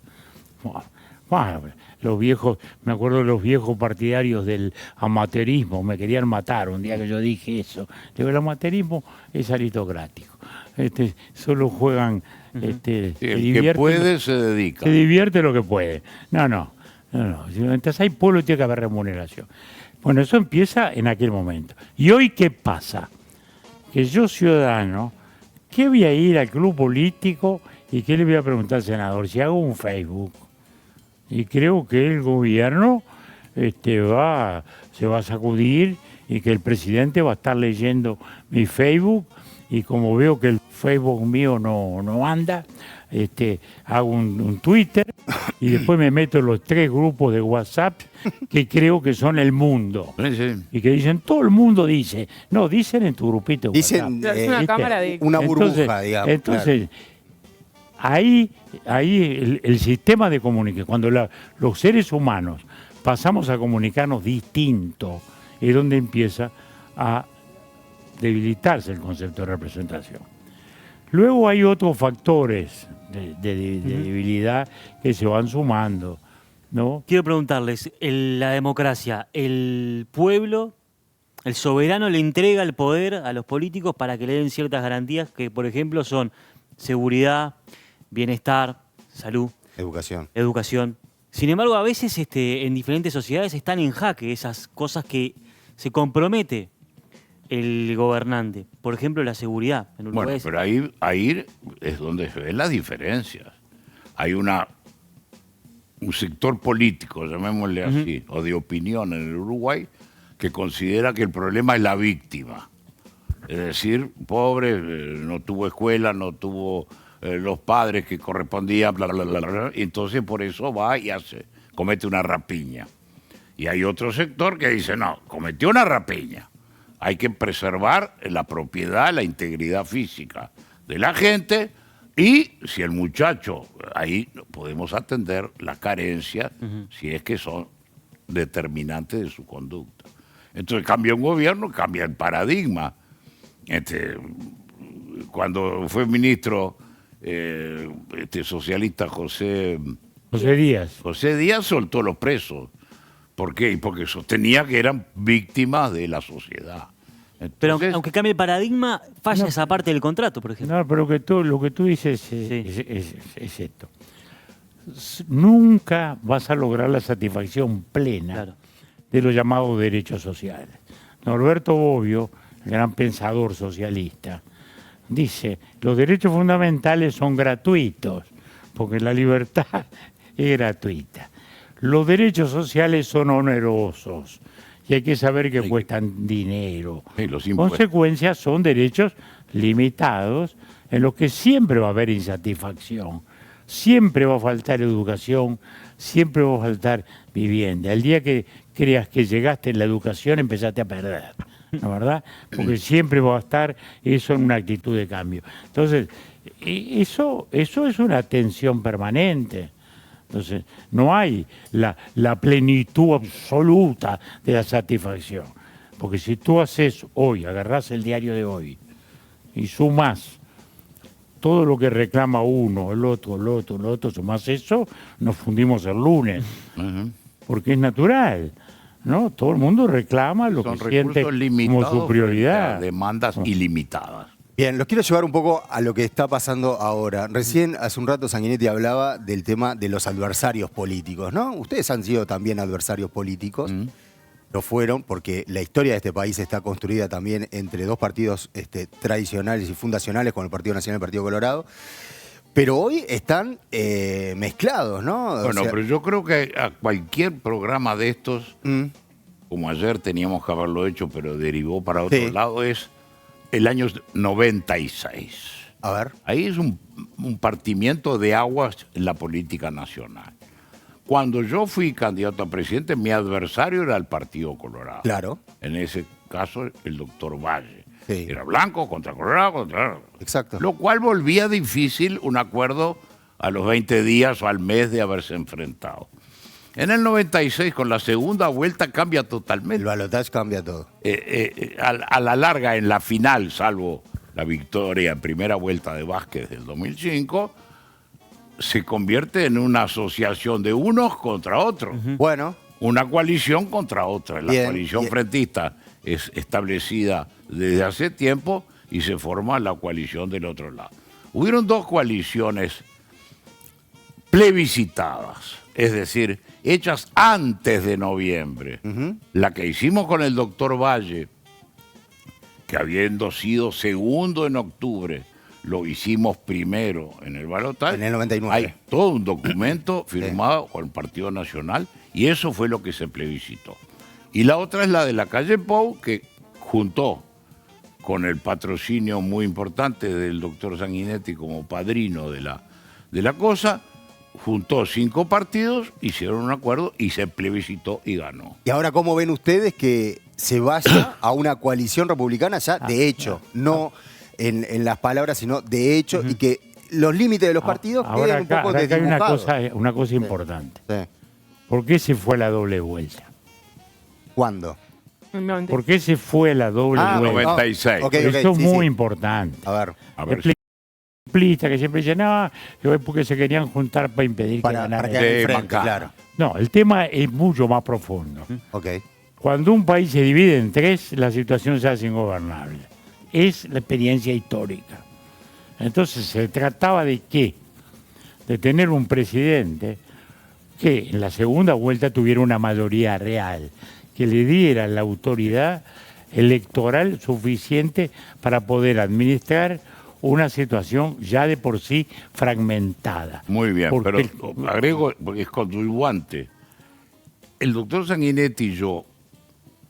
Bueno, los viejos, me acuerdo de los viejos partidarios del amateurismo, me querían matar un día que yo dije eso. Digo, el amateurismo es aristocrático. Solo juegan, el que puede se dedica. Se divierte lo que puede. No. Mientras hay pueblo tiene que haber remuneración. Bueno, eso empieza en aquel momento. ¿Y hoy qué pasa? Que yo, ciudadano, ¿qué voy a ir al club político y qué le voy a preguntar al senador? Si hago un Facebook y creo que el gobierno se va a sacudir y que el presidente va a estar leyendo mi Facebook y como veo que el Facebook mío no anda, hago un Twitter y después me meto en los 3 grupos de WhatsApp que creo que son el mundo. Sí. Y que dicen, todo el mundo dice. No, dicen en tu grupito de dicen, WhatsApp. Es una cámara de... Una burbuja, digamos. Entonces, ahí el sistema de comunicación, cuando los seres humanos pasamos a comunicarnos distinto, es donde empieza a debilitarse el concepto de representación. Luego hay otros factores de debilidad que se van sumando, ¿no? Quiero preguntarles, la democracia, el pueblo, el soberano le entrega el poder a los políticos para que le den ciertas garantías que, por ejemplo, son seguridad, bienestar, salud, educación. Sin embargo, a veces en diferentes sociedades están en jaque esas cosas que se compromete el gobernante. Por ejemplo, la seguridad. En Uruguay bueno, pero ahí es donde se ven las diferencias. Hay un sector político, llamémosle así, o de opinión en el Uruguay, que considera que el problema es la víctima. Es decir, pobre, no tuvo escuela, no tuvo los padres que correspondían, y entonces por eso va y comete una rapiña. Y hay otro sector que dice, no, cometió una rapiña. Hay que preservar la propiedad, la integridad física de la gente y si el muchacho, ahí podemos atender las carencias si es que son determinantes de su conducta. Entonces cambia un gobierno, cambia el paradigma. Cuando fue ministro socialista José Díaz. José Díaz soltó los presos. ¿Por qué? Porque sostenía que eran víctimas de la sociedad. Pero Entonces, aunque cambie el paradigma, falla esa parte del contrato, por ejemplo. No, pero lo que tú dices es esto. Nunca vas a lograr la satisfacción plena de los llamados derechos sociales. Norberto Bobbio, gran pensador socialista, dice, los derechos fundamentales son gratuitos, porque la libertad es gratuita. Los derechos sociales son onerosos y hay que saber que cuestan dinero. los En impuestos. consecuencia, son derechos limitados en los que siempre va a haber insatisfacción, siempre va a faltar educación, siempre va a faltar vivienda. El día que creas que llegaste en la educación, empezaste a perder, ¿no es verdad? Porque siempre va a estar eso en una actitud de cambio. Entonces, eso es una tensión permanente. Entonces, no hay la plenitud absoluta de la satisfacción. Porque si tú haces hoy, agarrás el diario de hoy y sumás todo lo que reclama uno, el otro, sumás eso, nos fundimos el lunes. Porque es natural, ¿no? Todo el mundo reclama lo son que siente recursos limitados como su prioridad. frente a demandas ilimitadas. Bien, los quiero llevar un poco a lo que está pasando ahora. Recién, hace un rato, Sanguinetti hablaba del tema de los adversarios políticos, ¿no? Ustedes han sido también adversarios políticos. Lo fueron porque la historia de este país está construida también entre dos partidos tradicionales y fundacionales, como el Partido Nacional y el Partido Colorado. Pero hoy están mezclados, ¿no? Bueno, pero yo creo que a cualquier programa de estos, como ayer teníamos que haberlo hecho, pero derivó para otro lado, es el año 96. A ver. Ahí es un partimiento de aguas en la política nacional. Cuando yo fui candidato a presidente, mi adversario era el Partido Colorado. Claro. En ese caso, el doctor Valle. Sí. Era blanco contra Colorado, Exacto. Lo cual volvía difícil un acuerdo a los 20 días o al mes de haberse enfrentado. En el 96, con la segunda vuelta, cambia totalmente. El balotaje cambia todo. A la larga, en la final, salvo la victoria en primera vuelta de Vázquez del 2005, se convierte en una asociación de unos contra otros. Bueno. Una coalición contra otra. La Bien, coalición frentista es establecida desde hace tiempo y se forma la coalición del otro lado. Hubieron dos coaliciones plebiscitadas, es decir, hechas antes de noviembre. La que hicimos con el doctor Valle, que habiendo sido segundo en octubre, lo hicimos primero en el balotaje. En el 99. Hay todo un documento firmado con el Partido Nacional y eso fue lo que se plebiscitó. Y la otra es la de la calle Pou, que juntó con el patrocinio muy importante del doctor Sanguinetti como padrino de la cosa, juntó 5 partidos, hicieron un acuerdo y se plebiscitó y ganó. Y ahora, ¿cómo ven ustedes que se vaya a una coalición republicana ya de hecho? No en las palabras, sino de hecho, y que los límites de los partidos queden un poco acá desdibujados. hay una cosa importante. Sí. ¿Por qué se fue a la doble vuelta? ¿Cuándo? ¿Por qué se fue a la doble vuelta? 96. Esto es muy importante. A ver. Explica que siempre dicen, no, es porque se querían juntar para impedir que ganara. Claro. No, el tema es mucho más profundo. Okay. Cuando un país se divide en 3, la situación se hace ingobernable. Es la experiencia histórica. Entonces, se trataba de qué? De tener un presidente que en la segunda vuelta tuviera una mayoría real, que le diera la autoridad electoral suficiente para poder administrar una situación ya de por sí fragmentada. Muy bien, Porque pero agrego, porque es coadyuvante. El doctor Sanguinetti y yo,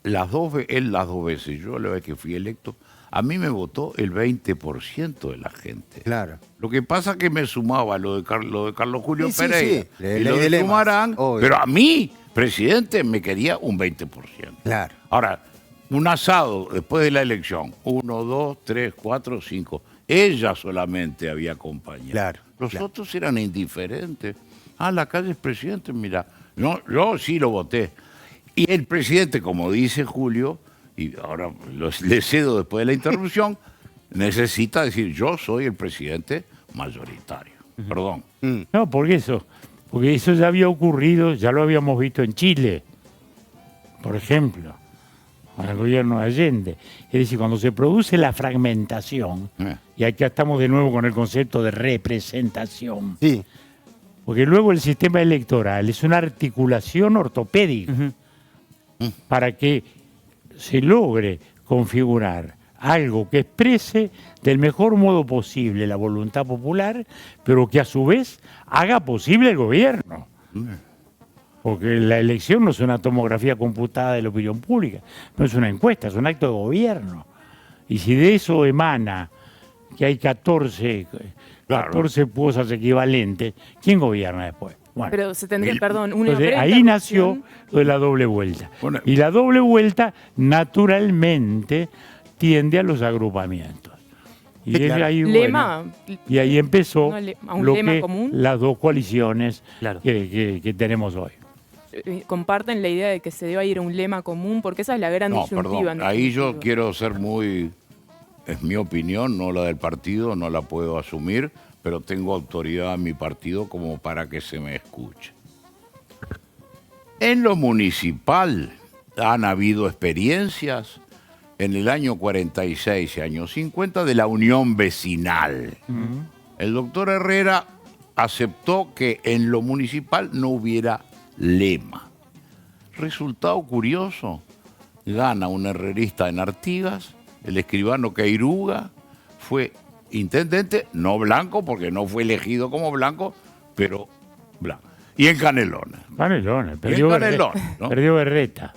él las dos veces, yo la vez que fui electo, a mí me votó el 20% de la gente. Claro. Lo que pasa es que me sumaba lo de Carlos Julio Sí, Pereira sí. y lo de Sumarán, pero a mí, presidente, me quería un 20%. Claro. Ahora, un asado después de la elección, 1, 2, 3, 4, 5. Ella solamente había acompañado. Claro. Los otros eran indiferentes. La calle es presidente, mira. No, yo sí lo voté. Y el presidente, como dice Julio, y ahora le cedo después de la interrupción, necesita decir, yo soy el presidente mayoritario. Perdón. No, porque eso ya había ocurrido, ya lo habíamos visto en Chile. por ejemplo, con el gobierno de Allende. Es decir, cuando se produce la fragmentación, y acá estamos de nuevo con el concepto de representación, sí. Porque luego el sistema electoral es una articulación ortopédica para que se logre configurar algo que exprese del mejor modo posible la voluntad popular, pero que a su vez haga posible el gobierno. Porque la elección no es una tomografía computada de la opinión pública, no es una encuesta, es un acto de gobierno. Y si de eso emana que hay 14 cosas equivalentes, ¿quién gobierna después? Bueno, Pero se tendría, perdón, una entonces, breve ahí nació interrupción. lo de la doble vuelta. Y la doble vuelta naturalmente tiende a los agrupamientos. Y, Sí, claro. ahí, Lema. y ahí empezó ¿A un lo lema que común? las dos coaliciones que tenemos hoy. Comparten la idea de que se deba ir a un lema común, porque esa es la gran No, disyuntiva. perdón, ahí yo quiero ser muy... Es mi opinión, no la del partido, no la puedo asumir, pero tengo autoridad en mi partido como para que se me escuche. En lo municipal han habido experiencias en el año 46 y año 50 de la unión vecinal. El doctor Herrera aceptó que en lo municipal no hubiera lema. Resultado curioso, gana un herrerista en Artigas, el escribano Queiruga fue intendente, no blanco, porque no fue elegido como blanco, pero blanco. Y en Canelones. Canelones, perdió Canelones, ¿no? Perdió Berreta.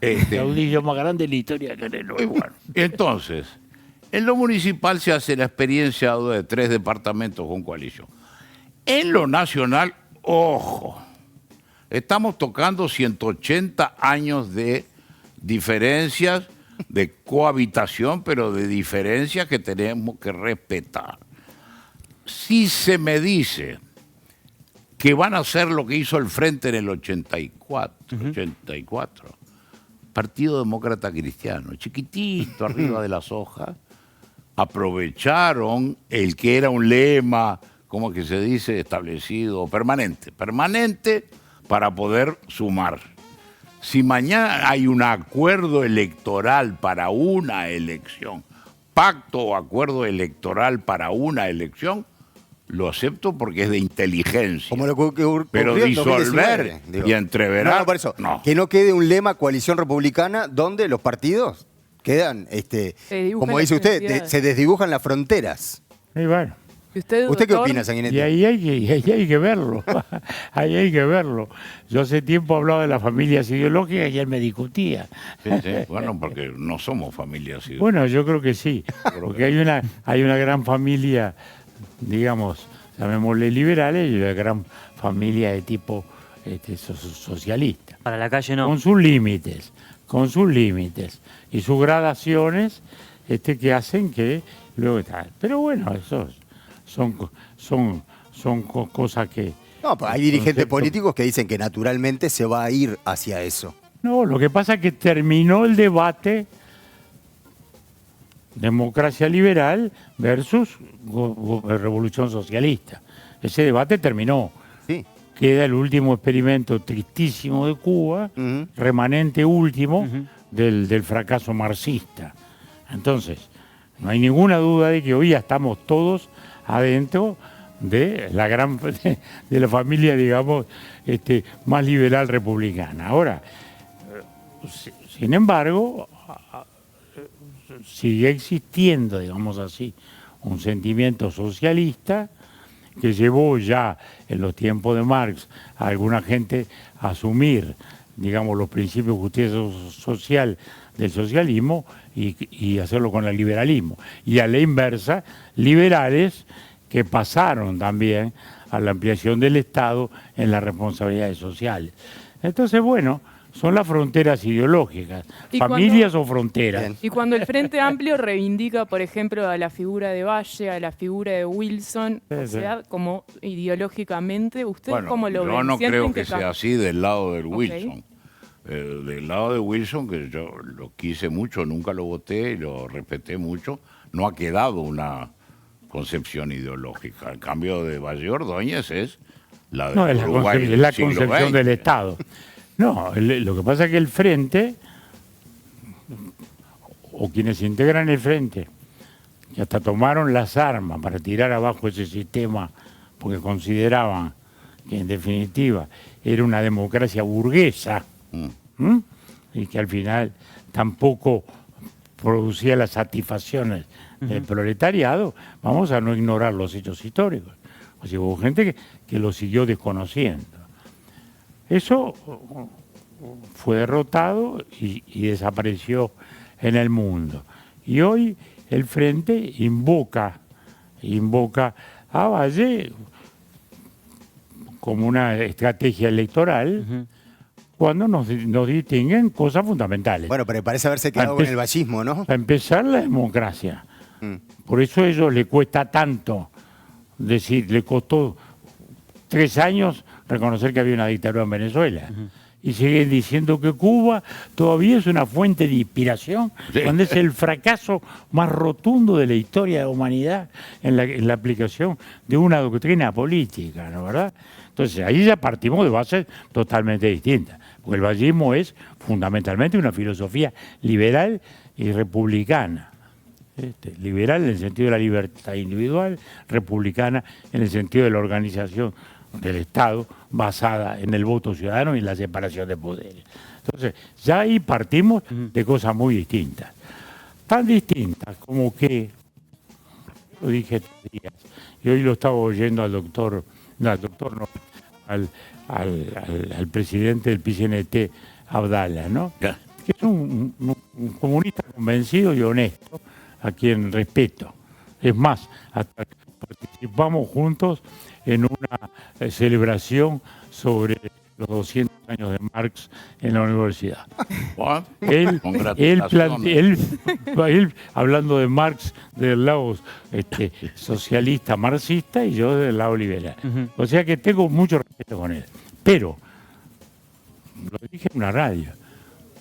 El caudillo más grande de la historia de Canelones. Muy bueno. Entonces, en lo municipal se hace la experiencia de 3 departamentos con coalición. En lo nacional, ojo, estamos tocando 180 años de diferencias, de cohabitación, pero de diferencias que tenemos que respetar. Si se me dice que van a hacer lo que hizo el Frente en el 84, Partido Demócrata Cristiano, chiquitito arriba de las hojas, aprovecharon el que era un lema, ¿cómo que se dice? Establecido, permanente para poder sumar. Si mañana hay un acuerdo electoral para una elección, pacto o acuerdo electoral para una elección, lo acepto porque es de inteligencia. Como lo que ocurrió pero en disolver 2019, digo. y entreverar, No, por eso. no. Que no quede un lema coalición republicana donde los partidos quedan, como dice usted, se desdibujan las fronteras. Y bueno. ¿Usted qué doctor? opina, Sanguinetti? Y ahí hay que verlo. Ahí hay que verlo. Yo hace tiempo hablaba de las familias ideológicas y él me discutía. Sí, sí. Bueno, porque no somos familias ideológicas. Bueno, yo creo que sí. Porque hay una gran familia, digamos, llamémosle liberales, y una gran familia de tipo socialista. Para la calle no. Con sus límites y sus gradaciones que hacen que luego tal. Pero bueno, eso son cosas que... No, pues hay dirigentes políticos que dicen que naturalmente se va a ir hacia eso. No, lo que pasa es que terminó el debate democracia liberal versus revolución socialista. Ese debate terminó. Sí. Queda el último experimento tristísimo de Cuba, remanente último del fracaso marxista. Entonces, no hay ninguna duda de que hoy ya estamos todos adentro de la familia, digamos, más liberal republicana. Ahora, sin embargo, sigue existiendo, digamos así, un sentimiento socialista que llevó ya en los tiempos de Marx a alguna gente a asumir, digamos, los principios de justicia social del socialismo y hacerlo con el liberalismo. Y a la inversa, liberales que pasaron también a la ampliación del Estado en las responsabilidades sociales. Entonces, bueno, son las fronteras ideológicas, familias o fronteras. Y cuando el Frente Amplio reivindica, por ejemplo, a la figura de Valle, a la figura de Wilson, o sea, como ideológicamente, ¿usted cómo lo ven? Yo no creo que sea sea así del lado del Wilson. Del lado de Wilson, que yo lo quise mucho, nunca lo voté y lo respeté mucho, no ha quedado una concepción ideológica. El cambio de Valle Ordóñez es la de No, es la concepción del Estado. No, lo que pasa es que el Frente, o quienes integran el Frente, que hasta tomaron las armas para tirar abajo ese sistema, porque consideraban que en definitiva era una democracia burguesa, y que al final tampoco producía las satisfacciones del proletariado, vamos a no ignorar los hechos históricos. O sea, hubo gente que lo siguió desconociendo. Eso fue derrotado y desapareció en el mundo. Y hoy el Frente invoca a Valle como una estrategia electoral cuando nos distinguen cosas fundamentales. Bueno, pero parece haberse quedado con el vallismo, ¿no? Para empezar, la democracia. Por eso a ellos les cuesta tanto decir, le costó 3 años reconocer que había una dictadura en Venezuela. Y siguen diciendo que Cuba todavía es una fuente de inspiración, cuando es el fracaso más rotundo de la historia de la humanidad en la aplicación de una doctrina política, ¿no, verdad? Entonces ahí ya partimos de bases totalmente distintas, porque el vallismo es fundamentalmente una filosofía liberal y republicana. Liberal en el sentido de la libertad individual, republicana en el sentido de la organización del Estado basada en el voto ciudadano y en la separación de poderes. Entonces, ya ahí partimos de cosas muy distintas. Tan distintas como que, lo dije estos días, y hoy lo estaba oyendo al presidente del PCNT, Abdala, ¿no? Que es un comunista convencido y honesto, a quien respeto. Es más, hasta participamos juntos en una celebración sobre los 200 años de Marx en la universidad. Él hablando de Marx del lado socialista marxista y yo del lado liberal. O sea que tengo mucho respeto con él. Pero, lo dije en una radio,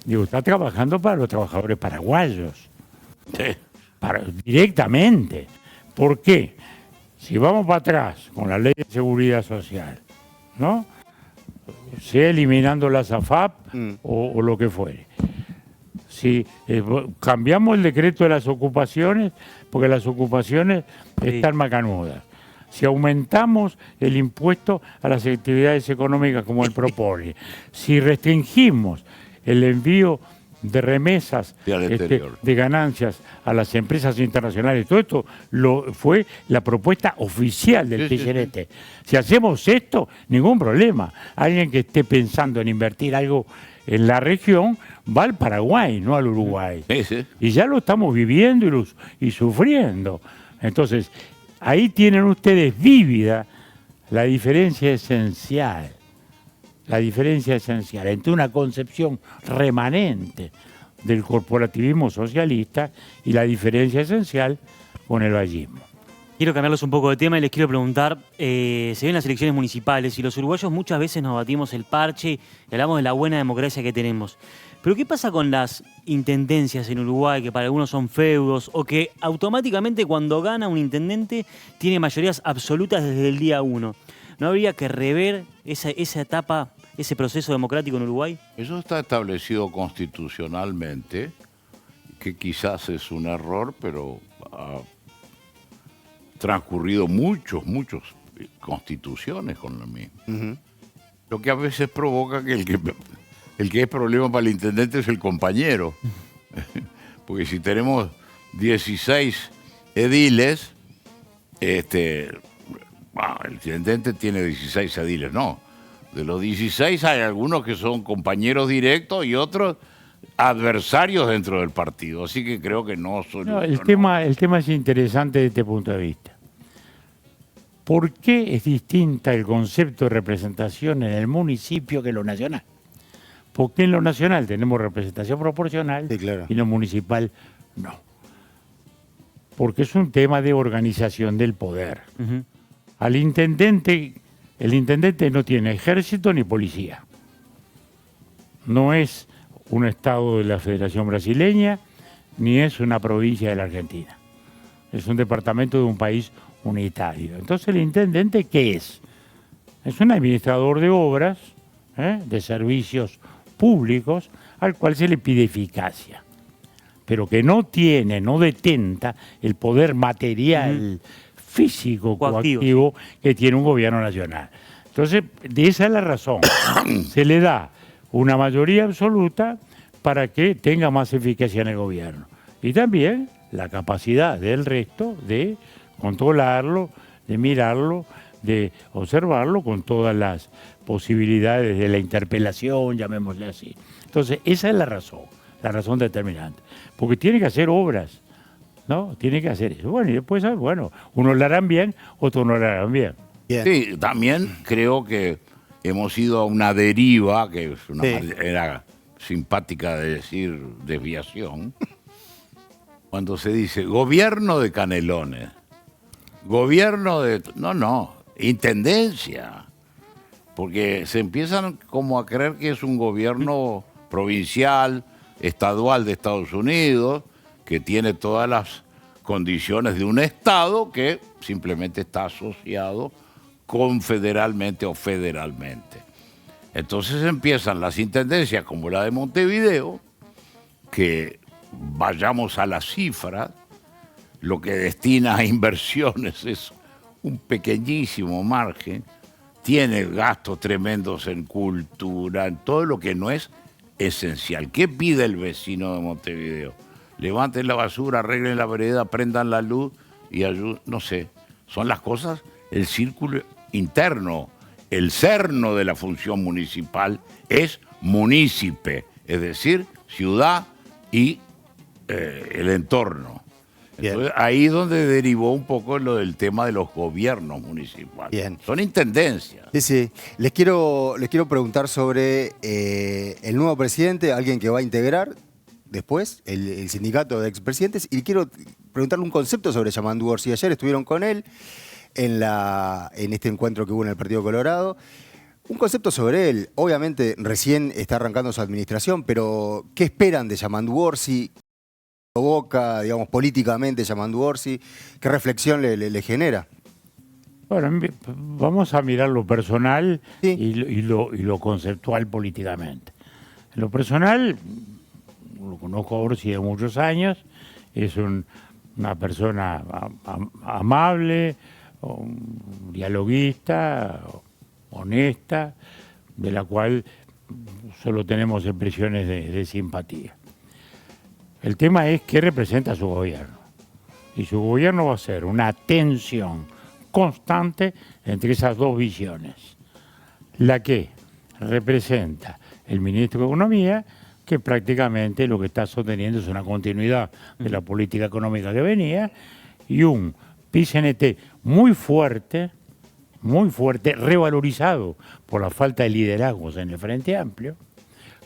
digo, está trabajando para los trabajadores paraguayos. Directamente. ¿Por qué? Si vamos para atrás con la ley de seguridad social, ¿no? Sea eliminando la SAFAP o lo que fuere. Si cambiamos el decreto de las ocupaciones, porque las ocupaciones están macanudas. Si aumentamos el impuesto a las actividades económicas como él propone. Si restringimos el envío de remesas, de ganancias a las empresas internacionales. Todo esto fue la propuesta oficial del PCNT. Si hacemos esto, ningún problema. Alguien que esté pensando en invertir algo en la región va al Paraguay, no al Uruguay. Y ya lo estamos viviendo y sufriendo. Entonces, ahí tienen ustedes vívida la diferencia esencial. La diferencia esencial entre una concepción remanente del corporativismo socialista y la diferencia esencial con el vallismo. Quiero cambiarlos un poco de tema y les quiero preguntar, se ven las elecciones municipales y los uruguayos muchas veces nos batimos el parche y hablamos de la buena democracia que tenemos. Pero ¿qué pasa con las intendencias en Uruguay, que para algunos son feudos, o que automáticamente cuando gana un intendente tiene mayorías absolutas desde el día 1? ¿No habría que rever esa etapa, ese proceso democrático en Uruguay? Eso está establecido constitucionalmente, que quizás es un error, pero ha transcurrido muchos constituciones con lo mismo. Lo que a veces provoca que el que es problema para el intendente es el compañero. Porque si tenemos 16 ediles, el intendente tiene 16 ediles, no. De los 16 hay algunos que son compañeros directos y otros adversarios dentro del partido. Así que creo que no son... No, el tema es interesante desde este punto de vista. ¿Por qué es distinta el concepto de representación en el municipio que en lo nacional? Porque en lo nacional tenemos representación proporcional y en lo municipal no. Porque es un tema de organización del poder. El intendente no tiene ejército ni policía. No es un estado de la Federación Brasileña, ni es una provincia de la Argentina. Es un departamento de un país unitario. Entonces, ¿el intendente qué es? Es un administrador de obras de servicios públicos al cual se le pide eficacia, pero que no tiene, no detenta el poder material, físico, coactivo que tiene un gobierno nacional. Entonces, de esa es la razón. Se le da una mayoría absoluta para que tenga más eficacia en el gobierno. Y también la capacidad del resto de controlarlo, de mirarlo, de observarlo con todas las posibilidades de la interpelación, llamémosle así. Entonces, esa es la razón determinante. Porque tiene que hacer obras, ¿no? Tiene que hacer eso. Bueno, y después, bueno, unos lo harán bien, otros no lo harán bien. Sí, también creo que hemos ido a una deriva, que es una manera simpática de decir desviación, cuando se dice gobierno de Canelones, gobierno de... No, intendencia. Porque se empiezan como a creer que es un gobierno provincial, estadual de Estados Unidos, que tiene todas las condiciones de un Estado que simplemente está asociado confederalmente o federalmente. Entonces empiezan las intendencias como la de Montevideo, que vayamos a las cifras, lo que destina a inversiones es un pequeñísimo margen, tiene gastos tremendos en cultura, en todo lo que no es esencial. ¿Qué pide el vecino de Montevideo? Levanten la basura, arreglen la vereda, prendan la luz y ayuden, no sé, son las cosas, el círculo interno, el cerno de la función municipal es munícipe, es decir, ciudad y el entorno. Entonces, ahí es donde derivó un poco lo del tema de los gobiernos municipales. Bien. Son intendencias. Sí. Les quiero preguntar sobre el nuevo presidente, alguien que va a integrar después el sindicato de expresidentes, y quiero preguntarle un concepto sobre Yamandu Orsi. Ayer estuvieron con él en este encuentro que hubo en el Partido Colorado. Un concepto sobre él. Obviamente recién está arrancando su administración, pero ¿qué esperan de Yamandu Orsi? Provoca, digamos, políticamente Yamandu Orsi? ¿Qué reflexión le genera? Bueno, vamos a mirar lo personal y lo conceptual políticamente. En lo personal, lo conozco a Orsi de muchos años, es una persona amable, dialoguista, honesta, de la cual solo tenemos expresiones de simpatía. El tema es qué representa su gobierno. Y su gobierno va a ser una tensión constante entre esas dos visiones. La que representa el ministro de Economía, que prácticamente lo que está sosteniendo es una continuidad de la política económica que venía, y un PIT-CNT muy fuerte, revalorizado por la falta de liderazgos en el Frente Amplio,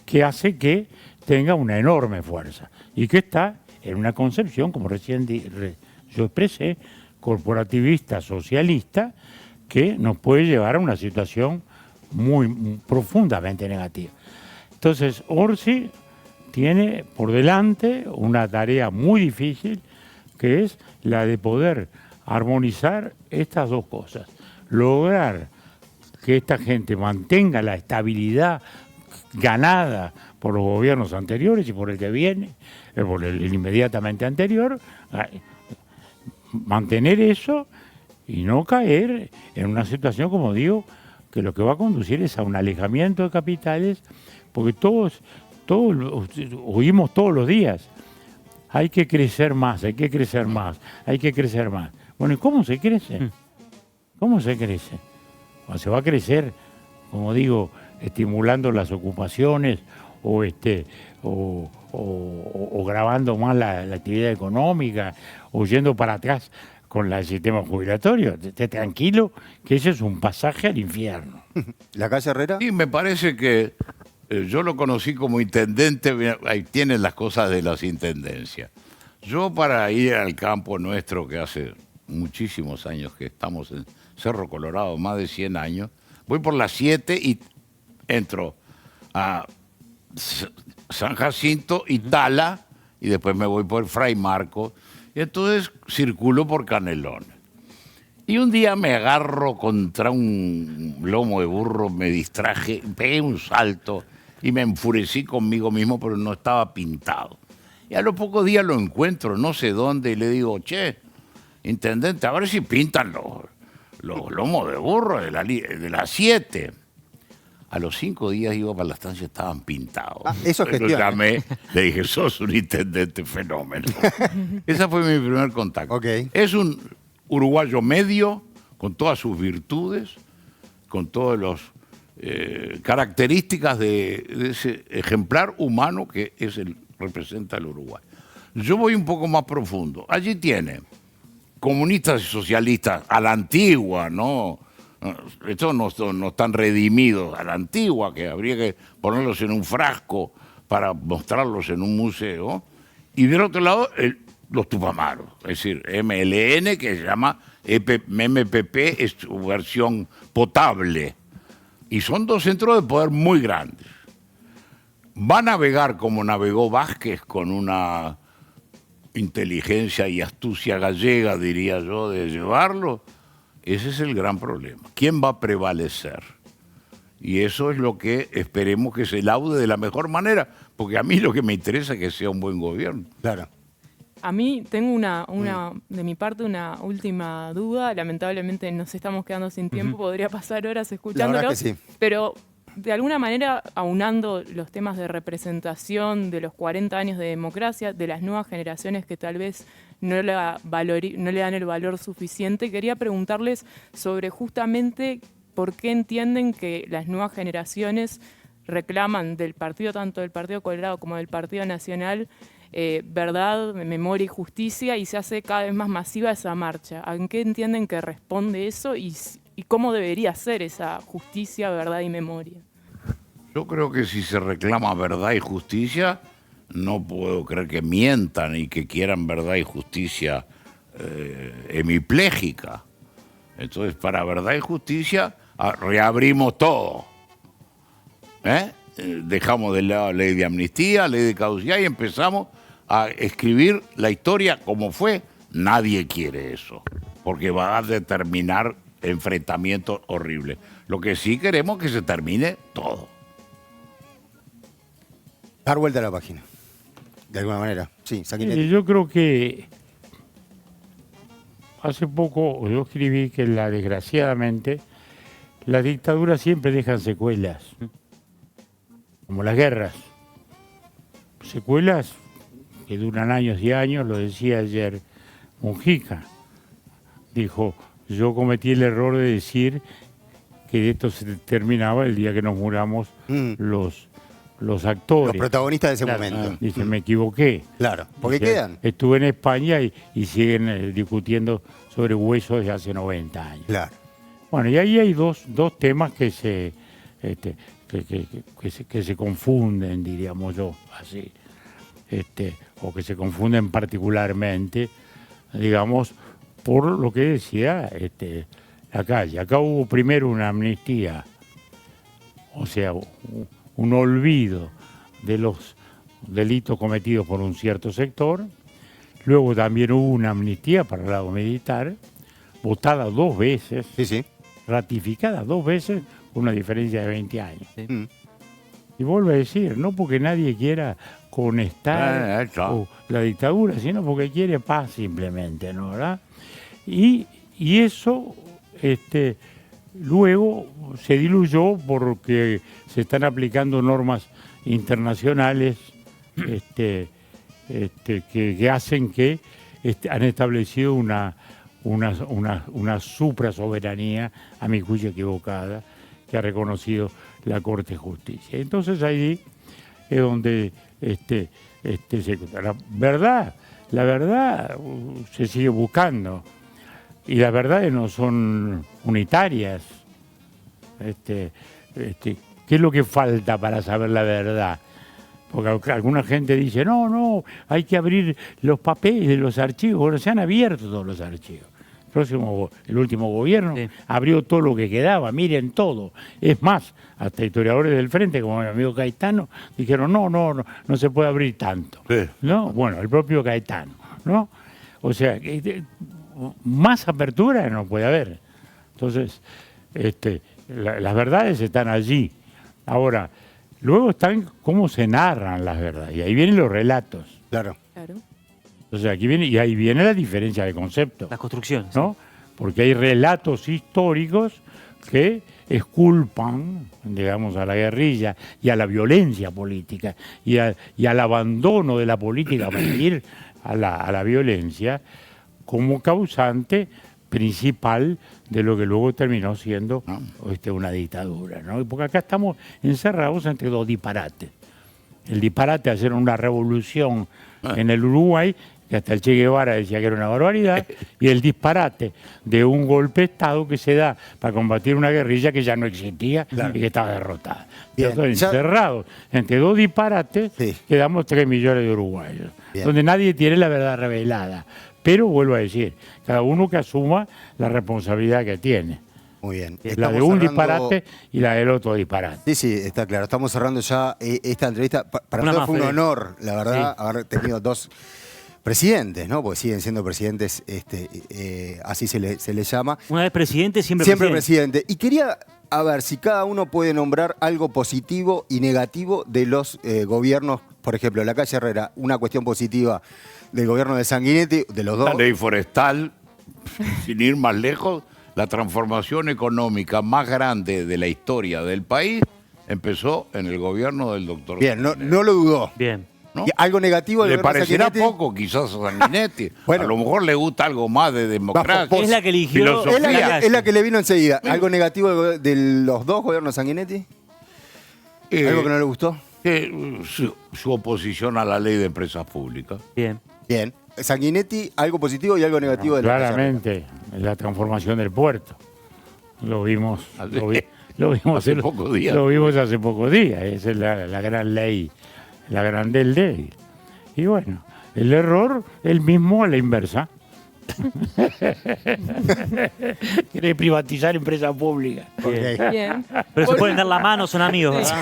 que hace que tenga una enorme fuerza y que está en una concepción, como recién yo expresé, corporativista, socialista, que nos puede llevar a una situación muy profundamente negativa. Entonces, Orsi tiene por delante una tarea muy difícil, que es la de poder armonizar estas dos cosas. Lograr que esta gente mantenga la estabilidad ganada por los gobiernos anteriores y por el que viene, por el inmediatamente anterior, mantener eso y no caer en una situación, como digo, que lo que va a conducir es a un alejamiento de capitales, porque todos oímos todos los días, hay que crecer más, hay que crecer más, hay que crecer más. Bueno, ¿y cómo se crece? ¿Cómo se crece? Bueno, se va a crecer, como digo, estimulando las ocupaciones o grabando más la actividad económica o yendo para atrás con el sistema jubilatorio. Esté tranquilo que ese es un pasaje al infierno. ¿La calle Herrera? Sí, me parece que yo lo conocí como intendente, ahí tienen las cosas de las intendencias. Yo para ir al campo nuestro, que hace muchísimos años que estamos en Cerro Colorado, más de 100 años, voy por las 7 y entro a San Jacinto y Tala, y después me voy por Fray Marcos, y entonces circulo por Canelones. Y un día me agarro contra un lomo de burro, me distraje, pegué un salto y me enfurecí conmigo mismo, pero no estaba pintado. Y a los pocos días lo encuentro, no sé dónde, y le digo, che, intendente, a ver si pintan los lomos de burro de las 7. A los 5 días iba para la estancia, estaban pintados. Eso es gestión. Lo llamé, le dije, sos un intendente fenómeno. Ese fue mi primer contacto. Okay. Es un uruguayo medio, con todas sus virtudes, con todas las características de ese ejemplar humano que representa el Uruguay. Yo voy un poco más profundo. Allí tiene comunistas y socialistas a la antigua, ¿no? Estos no están redimidos, a la antigua, que habría que ponerlos en un frasco para mostrarlos en un museo. Y del otro lado, los tupamaros, es decir, MLN, que se llama MPP, es su versión potable. Y son dos centros de poder muy grandes. ¿Va a navegar como navegó Vázquez, con una inteligencia y astucia gallega, diría yo, de llevarlo? Ese es el gran problema. ¿Quién va a prevalecer? Y eso es lo que esperemos que se laude de la mejor manera, porque a mí lo que me interesa es que sea un buen gobierno. Claro. A mí tengo de mi parte una última duda. Lamentablemente nos estamos quedando sin tiempo, podría pasar horas escuchándolo. La verdad que sí. Pero de alguna manera, aunando los temas de representación, de los 40 años de democracia, de las nuevas generaciones que tal vez no le dan el valor suficiente, quería preguntarles sobre justamente por qué entienden que las nuevas generaciones reclaman del partido, tanto del Partido Colorado como del Partido Nacional, verdad, memoria y justicia, y se hace cada vez más masiva esa marcha. ¿En qué entienden que responde eso y cómo debería ser esa justicia, verdad y memoria? Yo creo que si se reclama verdad y justicia, no puedo creer que mientan y que quieran verdad y justicia hemipléjica. Entonces, para verdad y justicia, reabrimos todo. Dejamos de lado la ley de amnistía, ley de caducidad y empezamos a escribir la historia como fue. Nadie quiere eso, porque va a determinar enfrentamientos horribles. Lo que sí queremos es que se termine todo. Dar vuelta a la página, de alguna manera. Sí, Sanguinetti. Yo creo que hace poco yo escribí que desgraciadamente las dictaduras siempre dejan secuelas, como las guerras. Secuelas que duran años y años, lo decía ayer Mujica. Dijo, yo cometí el error de decir que esto se terminaba el día que nos muramos los actores. Los protagonistas de ese momento. Dice, me equivoqué. Claro, porque Dice, quedan. Estuve en España y siguen discutiendo sobre huesos de hace 90 años. Claro. Bueno, y ahí hay dos temas que se confunden, diríamos yo, así. O que se confunden particularmente, digamos, por lo que decía la calle. Acá hubo primero una amnistía, o sea, un olvido de los delitos cometidos por un cierto sector. Luego también hubo una amnistía para el lado militar, votada 2 veces, ratificada 2 veces, con una diferencia de 20 años. Y vuelvo a decir, no porque nadie quiera conectar la dictadura, sino porque quiere paz simplemente, ¿no? ¿Verdad? Y eso luego se diluyó porque se están aplicando normas internacionales que hacen que han establecido una suprasoberanía, a mi juicio equivocada, que ha reconocido la Corte de Justicia. Entonces ahí es donde la verdad se sigue buscando. Y las verdades no son unitarias. ¿Qué es lo que falta para saber la verdad? Porque alguna gente dice, no, hay que abrir los papeles de los archivos. Bueno, se han abierto todos los archivos. El último gobierno abrió todo lo que quedaba, miren todo. Es más, hasta historiadores del Frente, como mi amigo Caetano, dijeron, no se puede abrir tanto. ¿No? Bueno, el propio Caetano, ¿no? O sea, más apertura no puede haber. Entonces, las verdades están allí. Ahora, luego están cómo se narran las verdades. Y ahí vienen los relatos. Claro. Entonces, y ahí viene la diferencia de concepto. Las construcciones. ¿No? Porque hay relatos históricos que exculpan, digamos, a la guerrilla y a la violencia política y al abandono de la política para ir a la violencia como causante principal de lo que luego terminó siendo una dictadura, ¿no? Porque acá estamos encerrados entre dos disparates. El disparate de hacer una revolución en el Uruguay, que hasta el Che Guevara decía que era una barbaridad, y el disparate de un golpe de Estado que se da para combatir una guerrilla que ya no existía y que estaba derrotada. Bien. Entonces, encerrados entre dos disparates, quedamos 3 millones de uruguayos, donde nadie tiene la verdad revelada. Pero, vuelvo a decir, cada uno que asuma la responsabilidad que tiene. Muy bien. La de un disparate y la del otro disparate. Sí, sí, está claro. Estamos cerrando ya esta entrevista. Para nosotros fue un honor, la verdad, haber tenido dos presidentes, ¿no? Porque siguen siendo presidentes, así se les llama. Una vez presidente, siempre presidente. Y quería, a ver, si cada uno puede nombrar algo positivo y negativo de los gobiernos. Por ejemplo, la calle Herrera, una cuestión positiva del gobierno de Sanguinetti, de los dos. La ley forestal, sin ir más lejos, la transformación económica más grande de la historia del país empezó en el gobierno del doctor. Bien, no lo dudó. Bien. ¿No? ¿Y algo negativo del Le gobierno de parecerá Sanguinetti? poco quizás a Sanguinetti. Bueno. A lo mejor le gusta algo más de democracia. Es la que eligió. Filosofía. Es la que le vino enseguida. ¿Algo negativo de los dos gobiernos de Sanguinetti? ¿Algo que no le gustó? Su oposición a la ley de empresas públicas. Bien. Bien. Sanguinetti, algo positivo y algo negativo de la calle Herrera. Claramente, la transformación del puerto. Lo vimos, lo vimos hace pocos días. Lo vimos hace pocos días. Esa es la gran ley, la gran ley. Y bueno, el error, el mismo a la inversa. Quiere privatizar empresas públicas. Bien. Pero se pueden dar la mano, son amigos. Sí.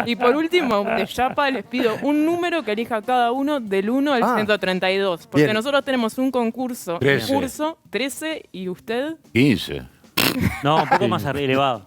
Y por último, de Chapa les pido un número que elija cada uno del 1 al 132. Porque Bien. nosotros tenemos un concurso. 13. Concurso 13 y usted 15. No, un poco más elevado.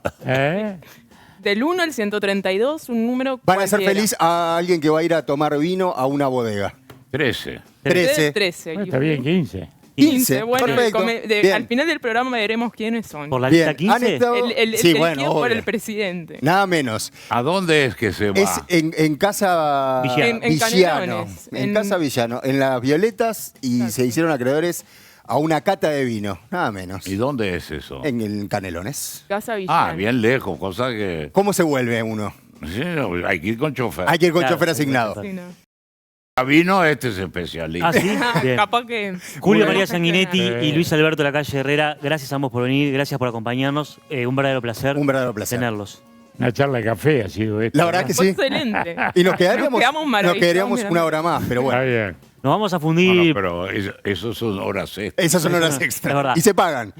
del 1 al 132, un número Van a hacer cualquiera. feliz a alguien que va a ir a tomar vino a una bodega. 13. 13. 13. Está bien, 15. 15. Bueno, Perfecto. Bien. al final del programa veremos quiénes son. Por la Bien. lista 15. Han estado- El Sí, elegido bueno, por obvio. el presidente. Nada menos. ¿A dónde es que se va? Es en Casa Villano. En Villano. Canelones. En Casa Villano. En Las Violetas y se hicieron acreedores a una cata de vino. Nada menos. ¿Y dónde es eso? En el Canelones. Casa Villano. Bien lejos, cosa que... ¿Cómo se vuelve uno? Sí, no, hay que ir con chofer. Hay que ir con Claro, chofer asignado. Sí, no. A vino este es especialista. Ah, sí. Bien. Capaz que... Julio Bueno. María Sanguinetti y Luis Alberto Lacalle Herrera, gracias a ambos por venir, gracias por acompañarnos. Un verdadero placer. Un verdadero placer. Tenerlos. Una charla de café ha sido esto. La verdad que Fue sí. excelente. Y nos quedaríamos maravillados, una hora más, pero Está bueno. bien. Nos vamos a fundir. Pero eso son horas extras. Esas son horas Es extras. verdad. Y se pagan.